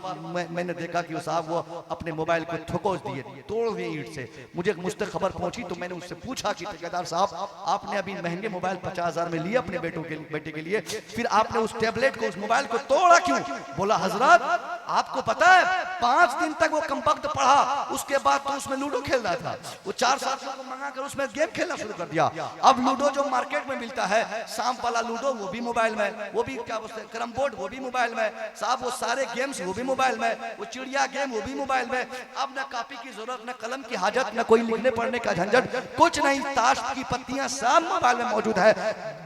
मैंने देखा कि वो साहब वो अपने मोबाइल को ठोकोस दिए, तोड़ दिए ईंट से। मुझ तक खबर पहुंची तो मैंने उससे पूछा कि ठेकेदार साहब, आपने अभी महंगे मोबाइल 50,000 में लिए अपने बेटे के लिए, फिर आपने उस टैबलेट को, उस मोबाइल को तोड़ा क्यों? बोला हजरत, आपको पता है 5 दिन तक वो कम वक्त पढ़ा, उसके बाद तो उसमें लूडो खेल रहा था। वो 4 साथियों को मंगाकर उसमें गेम खेलना शुरू कर दिया। अब लूडो जो मार्केट में मिलता है, सांप वाला लूडो, वो भी मोबाइल में, वो भी क्या बोलते हैं कैरम बोर्ड, वो भी मोबाइल में साहब, वो सारे गेम्स वो भी मोबाइल में, वो चिड़िया गेम वो भी मोबाइल में। अब न कॉपी की जरूरत, न कलम की हाजत, न कोई लिखने पढ़ने का झंझट, कुछ नहीं। ताश की पत्तियां सब मोबाइल में मौजूद है।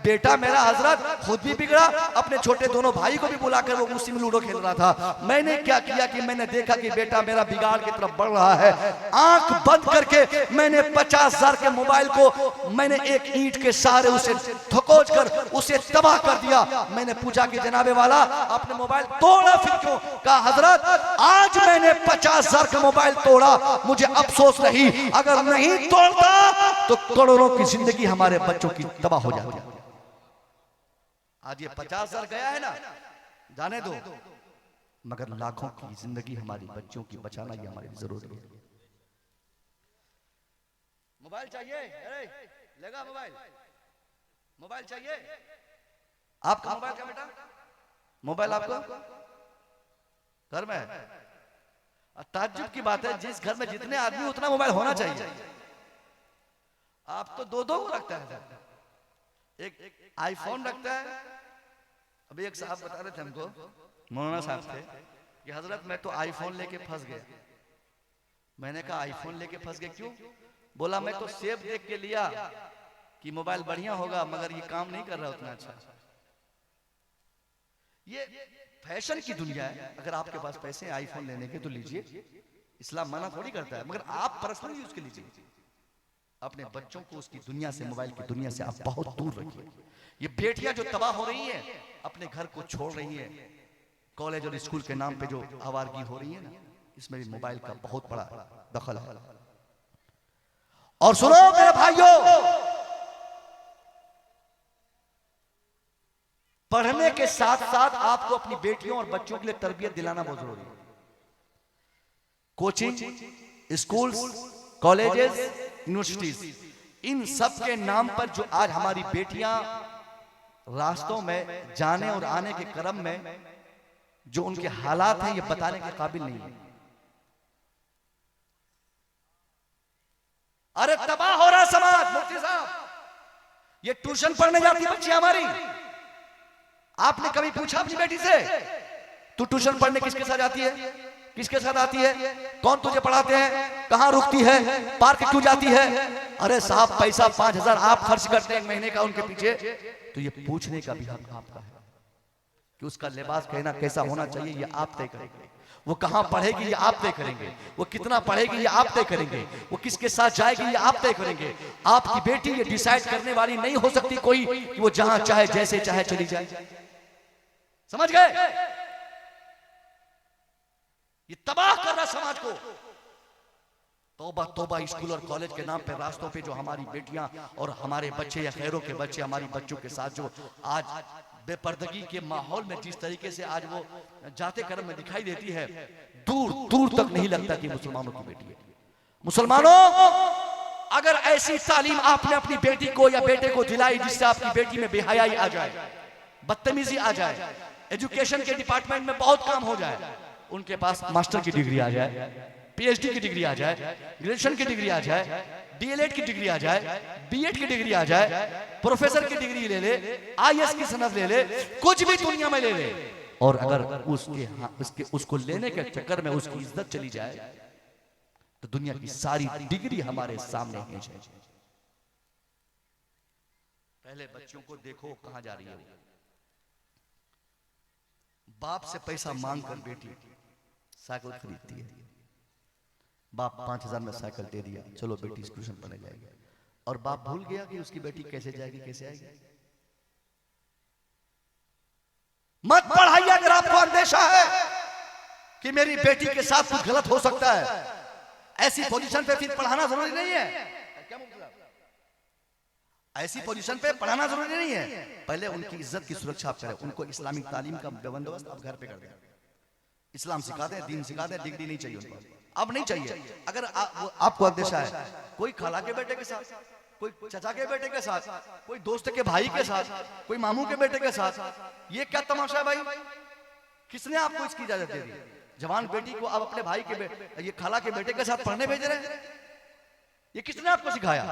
बेटा मेरा हजरत खुद भी बिगड़ा, अपने छोटे दोनों भाई को भी बुलाकर वो उसी में लूडो खेल रहा था। मैंने क्या किया कि मैंने देखा कि बेटा मेरा बिगाड़ की तरफ बढ़ रहा है, आंख बंद करके मैंने 50,000 के मोबाइल को मैंने एक ईंट के सहारे उसे ठोकोच कर उसे तबाह कर दिया। मैंने पूछा कि जनाबे वाला, आपने मोबाइल तोड़ा फिर क्यों? कहा हजरत, आज मैंने 50,000 का मोबाइल तोड़ा, मुझे अफसोस नहीं, अगर नहीं तोड़ता तो करोड़ों की जिंदगी हमारे बच्चों की तबाह हो जाती। आज ये 50,000 गया है ना, जाने दो, मगर लाखों की जिंदगी हमारी बच्चों की बचाना ये हमारी जरूरत है। मोबाइल चाहिए? अरे लेगा मोबाइल? मोबाइल चाहिए? आपका मोबाइल क्या बेटा? मोबाइल आपका घर में है? ताज्जुब की बात है, जिस घर में जितने आदमी उतना मोबाइल होना चाहिए। आप तो 2-2 को रखता है, एक आईफोन रखता है। अभी एक साहब बता रहे थे हमको, मौलाना साहब थे, कि हजरत मैं तो आईफोन लेके फंस गया। मैंने कहा आईफोन लेके फंस गए क्यों? बोला मैं तो सेब देख के लिया कि मोबाइल बढ़िया होगा, मगर ये काम नहीं कर रहा उतना अच्छा। ये फैशन की दुनिया है। अगर आपके पास पैसे हैं आईफोन लेने के तो लीजिए, इस्लाम मना थोड़ी करता है, मगर आप पर्सनल यूज के लीजिए। अपने बच्चों को उसकी दुनिया से, मोबाइल की दुनिया से आप बहुत दूर रखिए। ये बेटियां जो तबाह हो रही हैं, अपने घर को छोड़ रही हैं, कॉलेज और स्कूल के नाम पे जो आवारगी हो रही है ना, इसमें भी मोबाइल का बहुत बड़ा दखल है। और सुनो मेरे भाइयों, पढ़ने के साथ साथ आपको अपनी बेटियों और बच्चों के लिए तरबियत दिलाना बहुत जरूरी है। कोचिंग, स्कूल्स, कॉलेजेस, यूनिवर्सिटीज, इन सब के नाम पर जो आज हमारी बेटियां रास्तों में जाने और आने के क्रम में जो उनके हालात हैं, ये बताने के काबिल नहीं है। अरे तबाह हो रहा समाज। मुफ्ती साहब, ये ट्यूशन पढ़ने जाती है बच्ची हमारी। आपने कभी पूछा अपनी बेटी से, तू ट्यूशन पढ़ने किसके साथ जाती है? किसके साथ आती है? कौन तुझे पढ़ाते हैं? कहां रुकती है? पार्क क्यों जाती है? अरे साहब, पैसा 5,000 आप खर्च करते हैं महीने का उनके पीछे, तो ये पूछने का भी हक आपका है कि उसका लिबास कहना कैसा होना चाहिए, ये आप तय करेंगे। वो कहां पढ़ेगी ये आप तय करेंगे। वो कितना पढ़ेगी ये आप तय करेंगे। वो किसके साथ जाएगी ये आप तय करेंगे। आपकी बेटी ये डिसाइड करने वाली नहीं हो सकती कोई कि वो जहां चाहे जैसे चाहे चली जाए। समझ गए? ये तबाह कर रहा समाज को। तौबा तौबा, स्कूल और कॉलेज के नाम पे रास्तों पे जो हमारी बेटियां और हमारे बच्चे या खैरों के बच्चे हमारी बच्चों के साथ जो आज बेपर्दगी के माहौल में जिस तरीके से आज वो जाते क्रम में दिखाई देती है, दूर दूर तक नहीं लगता कि मुसलमानों की बेटी है। मुसलमानों, अगर ऐसी तालीम आपने अपनी बेटी को या बेटे को दिलाई जिससे आपकी बेटी में बेहयाई आ जाए, बदतमीजी आ जाए, एजुकेशन के डिपार्टमेंट में बहुत काम हो जाए, उनके पास मास्टर की डिग्री आ जाए, पीएचडी की डिग्री आ जाए, ग्रेजुएशन की डिग्री आ जाए, डीएलएड की डिग्री आ जाए, बीएड की डिग्री आ जाए, प्रोफेसर की डिग्री ले ले, आईएएस की सनद ले ले, कुछ भी दुनिया में ले ले, और अगर उसको लेने के चक्कर में उसकी इज्जत चली जाए तो दुनिया की सारी डिग्री हमारे सामने है। पहले बच्चों को देखो कहां जा रही है वो। बाप से पैसा मांग कर बेटी साइकिल खरीदती है। बाप 5,000 में साइकिल दे दिया, चलो बेटी ट्यूशन पढ़ने जाएगी। और बाप भूल गया कि उसकी बेटी कैसे जाएगी कैसे आएगी। मत पढ़ाइए अगर आपको अंदेशा है कि मेरी बेटी के साथ कुछ गलत हो सकता है। ऐसी पोजीशन पे फिर पढ़ाना जरूरी नहीं है। क्या मतलब? ऐसी पोजीशन पे पढ़ाना जरूरी नहीं है। पहले उनकी इज्जत की सुरक्षा आप करें, उनको इस्लामिक तालीम का बंदोबस्त आप घर पे कर दें। इस्लाम सिखा दें, दीन सिखा दें। डिग्री नहीं चाहिए उनको, अब नहीं चाहिए। अगर आपको अंदेशा है कोई खाला के बेटे के साथ, कोई चाचा के बेटे के साथ, कोई दोस्त के भाई के साथ, कोई मामू के बेटे के साथ, ये क्या तमाशा है भाई? किसने आपको इसकी इजाजत दे दी? जवान बेटी को आप अपने भाई के ये खाला के बेटे के साथ पढ़ने भेज रहे हैं? ये किसने आपको सिखाया?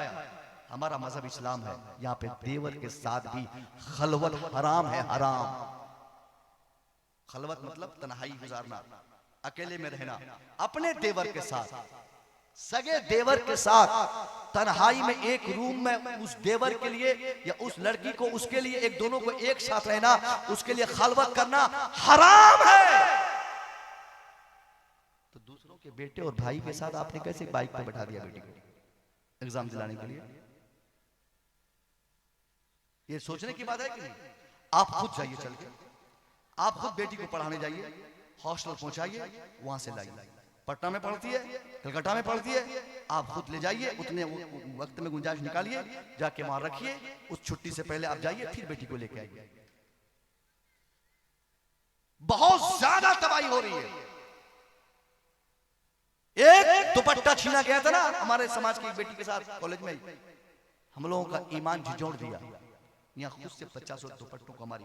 हमारा मजहब इस्लाम है। यहाँ पे देवर के साथ भी खलवत हराम है, हराम। खलवत मतलब तन्हाई गुजारना, अकेले में रहना। अपने देवर के साथ, सगे देवर के साथ तन्हाई में एक रूम में उस देवर के लिए या उस लड़की को, उसके लिए एक दोनों को एक साथ रहना, उसके लिए खलवत करना हराम है। तो दूसरों के बेटे और भाई के साथ आपने कैसे बाइक पे बैठा दिया बेटी को एग्जाम दिलाने के लिए? ये सोचने की बात है कि नहीं? आप खुद जाइए, चल के आप खुद बेटी को पढ़ाने जाइए, हॉस्टल पहुंचाइए, वहां से लाइए। पटना में पढ़ती है, कलकत्ता में पढ़ती है, आप खुद ले जाइए। उतने वक्त में गुंजाइश निकालिए, जाके वहां रखिए। उस छुट्टी से पहले आप जाइए, फिर बेटी को लेके आइए। बहुत ज्यादा तबाही हो रही है। एक दुपट्टा छीना गया था ना हमारे समाज की एक बेटी के साथ कॉलेज में, हम लोगों का ईमान झिझोड़ दिया। यहाँ खुद से 50 दुपट्टों को हमारी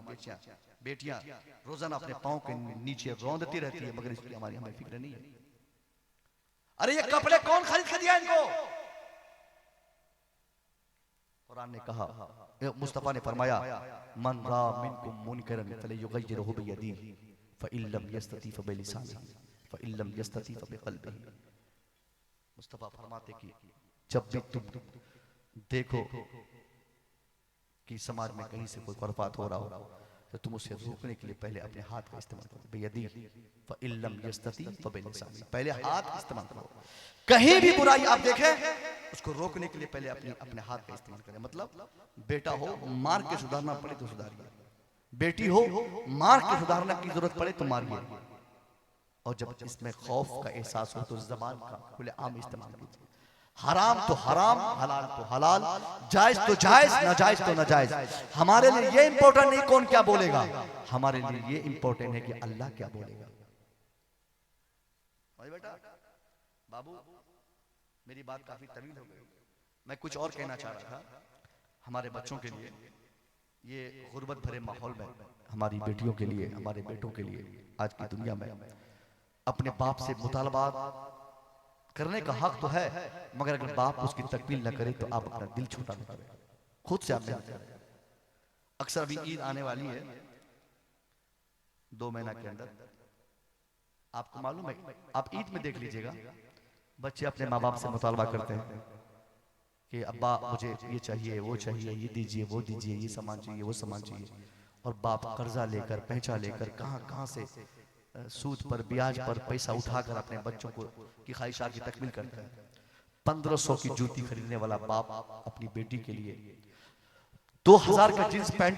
बेटियां रोजाना अपने पांव के नीचे रौंदती रहती है, मगर इसकी हमारी हमें फिक्र नहीं है। अरे ये कपड़े कौन खरीद के दिया इनको? कुरान ने कहा, मुस्तफा ने फरमाया, मन रा मिनकुम मुनकरन फलयुगय्यिरहु बियदिही फइल्लम यस्तती फबिलिसानिही फइल्लम यस्तती फबिक़ल्बिही। मुस्तफा फरमाते कि जब भी तुम देखो कि समाज में कहीं से कोई खुराफात हो रहा हो, तो तुम उसे रोकने के लिए पहले अपने हाथ का इस्तेमाल करो। बियदिही फइल्लम यस्तती फबिलिसानिही, पहले हाथ का इस्तेमाल करो। कहीं भी बुराई आप देखें, उसको रोकने के लिए पहले अपने हाथ का इस्तेमाल करें। मतलब बेटा हो मार के सुधारना पड़े तो सुधारिए, बेटी हो मार के सुधारने की जरूरत पड़े तो मारिए। और जब इसमें खौफ का एहसास हो तो जबान का खुलेआम इस्तेमाल कीजिए। हराम तो हराम, हलाल तो हलाल, जायज तो जायज, नाजायज तो नाजायज। हमारे लिए ये इंपॉर्टेंट नहीं कौन क्या बोलेगा, हमारे लिए ये इंपॉर्टेंट है कि अल्लाह क्या बोलेगा। भाई बेटा बाबू, मेरी बात काफी तवील हो गई। मैं कुछ और कहना चाह रहा था। हमारे बच्चों के लिए, ये गुर्बत भरे माहौल में हमारी बेटियों के लिए, हमारे बेटों के लिए, आज की दुनिया में अपने बाप से मुतालबात करने का हक तो है, मगर अगर बाप उसकी तकमील न करे तो आप अपना दिल छोटा न करें, खुद से आप मेहनत करें। अक्सर अभी ईद आने वाली है 2 महीना के अंदर। आपको मालूम है, आप ईद में देख लीजिएगा, बच्चे अपने माँ बाप से मुतालबा करते हैं कि अब्बा मुझे ये चाहिए, वो चाहिए, ये दीजिए, वो दीजिए, ये सामान चाहिए, वो सामान चाहिए। और बाप कर्जा लेकर, पैसा लेकर, कहाँ से सूद पर, ब्याज पर पैसा उठाकर अपने बच्चों को की ख्वाहिशात की तकमील करता है। 1500 की जूती खरीदने वाला बाप अपनी बेटी के लिए, 2000 का जींस पैंट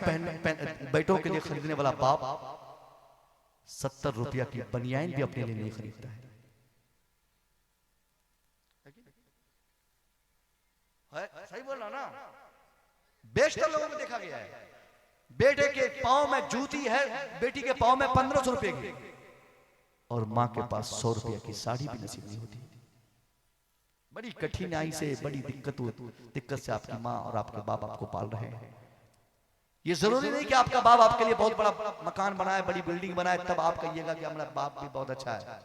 बेटों के लिए खरीदने वाला बाप 70 रुपया की बनियान भी अपने लिए नहीं खरीदता है। सही बोल रहा ना? बेशतर लोगों में देखा गया है, बेटे के पांव में जूती है, बेटी के पांव में 1500 रुपए की, और माँ के पास 100 रुपया की साड़ी भी नसीब नहीं होती। बड़ी कठिनाई से, बड़ी दिक्कत से आपकी माँ और आपके बाप आपको पाल रहे हैं। ये जरूरी नहीं कि आपका बाप आपके लिए बहुत बड़ा मकान बनाए, बड़ी बिल्डिंग बनाए, तब आप कहिएगा कि हमारा बाप भी बहुत अच्छा है।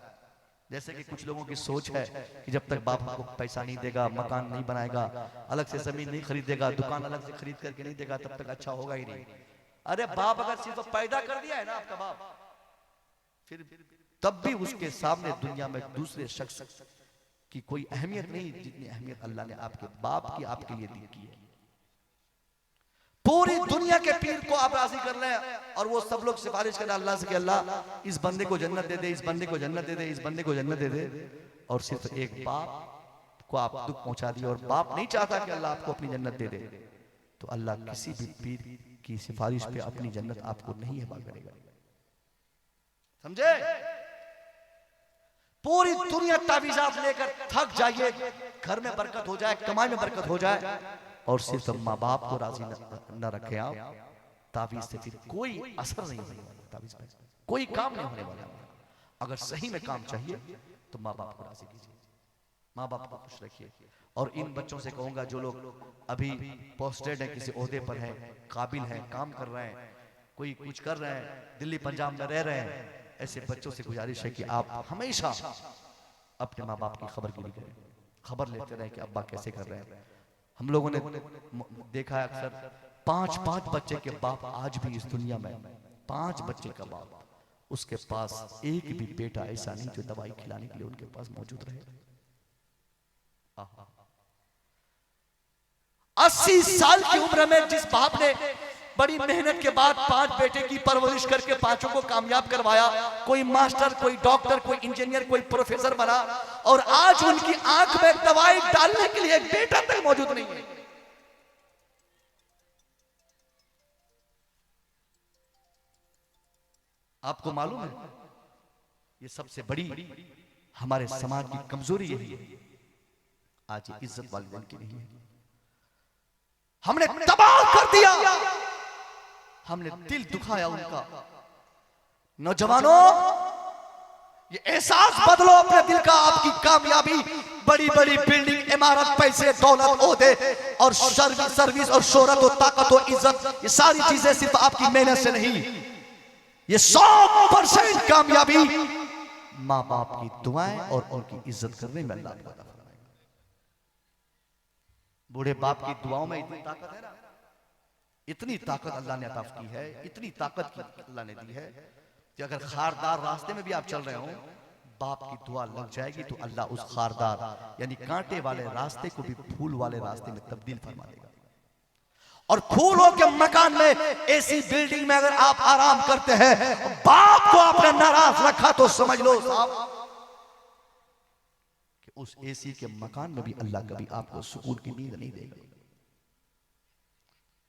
जैसे कि कुछ लोगों की सोच है कि जब तक बाप आपको पैसा नहीं देगा, मकान नहीं बनाएगा, अलग से जमीन नहीं खरीदेगा, दुकान अलग से खरीद करके नहीं देगा, तब तक अच्छा होगा ही नहीं। अरे बाप अगर सिर्फ पैदा कर दिया है ना आपका बाप, फिर तब भी उसके सामने दुनिया में दूसरे शख्स की कोई अहमियत नहीं जितनी अहमियत अल्लाह ने आपके बाप की आपके लिए दी की है। पूरी दुनिया के पीर को आप राजी कर लें और वो सब लोग सिफारिश करें अल्लाह से कि अल्लाह इस बंदे को जन्नत दे दे, इस बंदे को जन्नत दे दे, इस बंदे को जन्नत दे दे, और सिर्फ एक बाप को आप दुख पहुंचा दिए और बाप नहीं चाहता कि अल्लाह आपको अपनी जन्नत दे दे, तो अल्लाह किसी भी पीर की सिफारिश पे अपनी जन्नत आपको नहीं हिबा करेगा। समझे? पूरी दुनिया तावीज़ात लेकर थक जाइए, घर में बरकत हो जाए, कमाई में बरकत हो जाए, और सिर्फ माँ बाप को राजी न रखें आप, तावीज़ से फिर कोई असर नहीं होने वाला, तावीज़ पे कोई काम नहीं होने वाला। अगर सही में काम चाहिए तो माँ बाप को राजी कीजिए, माँ बाप को खुश रखिए। और इन बच्चों से कहूंगा जो लोग अभी पोस्टेड है, किसी ओहदे पर हैं, काबिल हैं, काम कर रहे हैं, कोई कुछ कर रहे हैं, दिल्ली पंजाब में रह रहे हैं, ऐसे बच्चों से गुजारिश है कि आप हमेशा अपने माँ बाप की खबरगिरी करें, खबर लेते रहें कि अब्बा कैसे कर रहे हैं। हम लोगों ने देखा है अक्सर 5-5 बच्चे के बाप आज भी इस दुनिया में, 5 बच्चे का बाप, उसके पास एक भी बेटा ऐसा नहीं जो दवाई खिलाने के लिए उनके पास मौजूद रहे। 80 साल की उम्र में जिस बाप ने बड़ी मेहनत के बाद 5 बेटे की परवरिश करके 5 को कामयाब करवाया, कोई मास्टर, कोई डॉक्टर, कोई इंजीनियर, कोई प्रोफेसर बना, और आज उनकी आंख में दवाई डालने के लिए एक बेटा तक मौजूद नहीं है। आपको मालूम है ये सबसे बड़ी हमारे समाज की कमजोरी यही है, आज ये इज्जत वालिदैन की नहीं है। हमने तबाह कर दिया, हमने दिल दुखाया उनका। नौजवानों, ये एहसास बदलो अपने दिल का, आपकी कामयाबी बड़ी बड़ी बिल्डिंग, इमारत, पैसे, दौलत, ओहदे और सर्विस और शोहरत और ताकत और इज्जत, ये सारी चीजें सिर्फ आपकी मेहनत से नहीं, ये 100% कामयाबी माँ बाप की दुआएं और उनकी इज्जत करने में अल्लाह का। बूढ़े बाप की दुआओं में इतनी ताकत है ना, इतनी ताकत अल्लाह ने अता की है, इतनी ताकत की अल्लाह ने दी है कि अगर खारदार रास्ते में भी आप चल रहे हो, बाप की दुआ लग जाएगी तो अल्लाह उस खारदार यानी कांटे वाले रास्ते को भी फूल वाले रास्ते में तब्दील फरमा देगा। और फूलों के मकान में, ऐसी बिल्डिंग में अगर आप आराम करते हैं, बाप को आपने नाराज रखा तो समझ लो साहब कि उस एसी के मकान में भी अल्लाह कभी आपको सुकून की नींद नहीं देगा।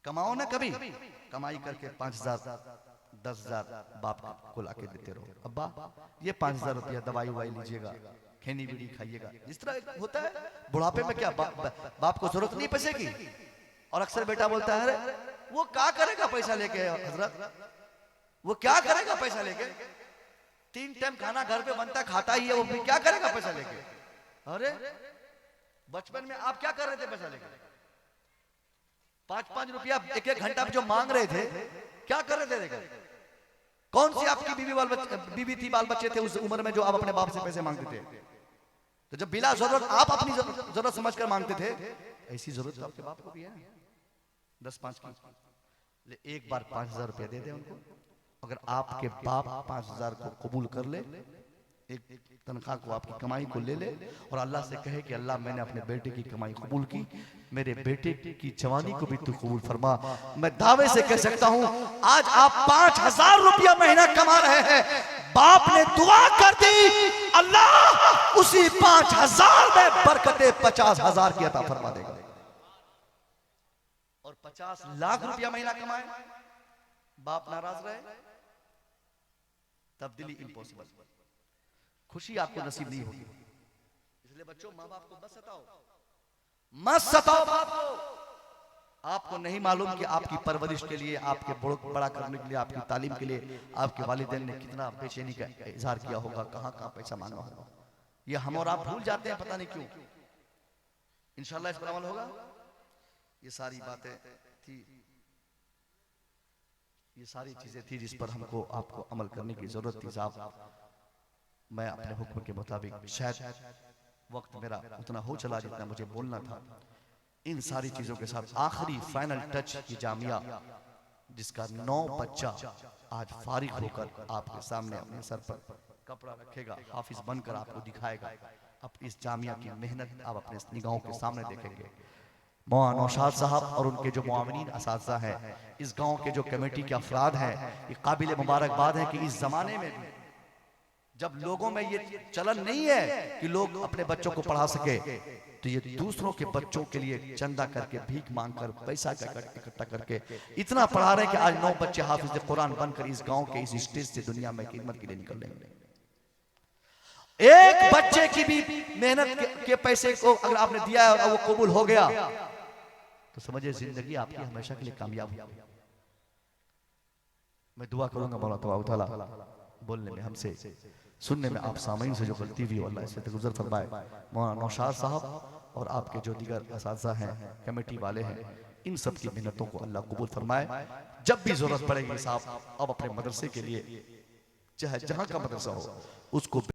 कमाओ ना, कभी कमाई करके 5,000 10,000 बाप को लाके देते रहो, अब्बा ये 5,000 रुपया दवाई ववाई लीजिएगा, खैनी बीड़ी खाइएगा, जिस तरह होता है बुढ़ापे में। क्या बाप को जरूरत नहीं पैसे की? और अक्सर बेटा बोलता है अरे वो क्या करेगा पैसा लेके, हजरत वो क्या करेगा पैसा लेके, 3 टाइम खाना घर पे बनता खाता ही है, वो क्या करेगा पैसा लेके? अरे बचपन में आप क्या कर रहे थे पैसा लेके? 5-5 रुपया 1-1 घंटा में जो मांग रहे थे, क्या कर रहे थे लेकर? कौन सी आपकी बीवी थी, बाल बच्चे थे उस उम्र में जो आप अपने बाप से पैसे मांगते थे? तो जब बिला जरूरत आप अपनी जरूरत समझकर मांगते थे, ऐसी जरूरत तो आपके बाप को भी है 10-5 की। एक बार 5,000 रुपया दे दे उनको। अगर आपके बाप 5,000 को कबूल कर ले, एक तनख्वाह को, आपकी कमाई को ले ले, और अल्लाह से कहे कि अल्लाह मैंने अपने बेटे की कमाई कबूल की, मेरे बेटे की जवानी को भी तू कबूल फरमा, मैं दावे से कह सकता हूं आज आप 5,000 रुपया महीना कमा रहे हैं, बाप ने दुआ कर दी, अल्लाह उसी 5,000 में बरकते 50,000 की अता फरमा देगा। और 50 लाख रुपया महीना कमाए, बाप नाराज रहे, तब्दीली इम्पॉसिबल, खुशी आपको नसीब नहीं होगी। इसलिए बच्चों, माँ बाप को मत सताओ बाप को। आपको नहीं मालूम कि आपकी परवरिश के लिए, आपके बड़ा करने के लिए, आपकी तालीम के लिए आपके वालिदैन ने कितना बेचैनी का इजहार किया होगा, कहाँ कहाँ पैसा मांगा होगा। ये हम और आप भूल जाते हैं, पता नहीं क्यों। इंशाल्लाह इस पर अमल होगा। ये सारी बातें थी, ये सारी चीजें थी जिस पर हमको आपको अमल करने की जरूरत थी साहब। मैं अपने हुक्म के मुताबिक, शायद वक्त मेरा उतना हो चला जितना मुझे बोलना था, इन सारी चीजों के साथ आखिरी फाइनल टच की जामिया, जिसका 9 बच्चा आज फारिग होकर आपके सामने अपने सर पर कपड़ा रखेगा, हाफिज बनकर आपको दिखाएगा। अब इस जामिया की मेहनत आप अपने निगाहों के सामने देखेंगे। मौलाना नौशाद साहब और उनके जो मुआविनीन असातिज़ा हैं, इस गांव के जो कमेटी के अफराद हैं, ये काबिल मुबारकबाद है कि इस जमाने में भी जब लोगों में ये चलन नहीं है कि लोग अपने बच्चों को पढ़ा सके, तो ये दूसरों के बच्चों के लिए चंदा करके, भीख मांगकर, पैसा इकट्ठा करके इतना पढ़ा रहे हैं कि आज 9 बच्चे हाफिज कुरान बनकर इस गांव के इस स्टेज से दुनिया में खिदमत के लिए निकल रहे हैं। एक बच्चे की भी मेहनत के पैसे को अगर आपने दिया है और वो कबूल हो गया, तो समझिए जिंदगी आपकी हमेशा के लिए कामयाब होगी। मैं दुआ करूंगा मौला तबारक व तआला बोलने में, हमसे सुनने में आप सामईन से जो गलती हुई अल्लाह इससे गुजर फरमाए। मौलाना नौशाद साहब और आपके जो दीगर असातिज़ा हैं, कमेटी वाले हैं, इन सब की मेहनतों को अल्लाह कबूल फरमाए। जब भी जरूरत पड़ेगी साहब अब अपने मदरसे के लिए, चाहे जहां का मदरसा हो, उसको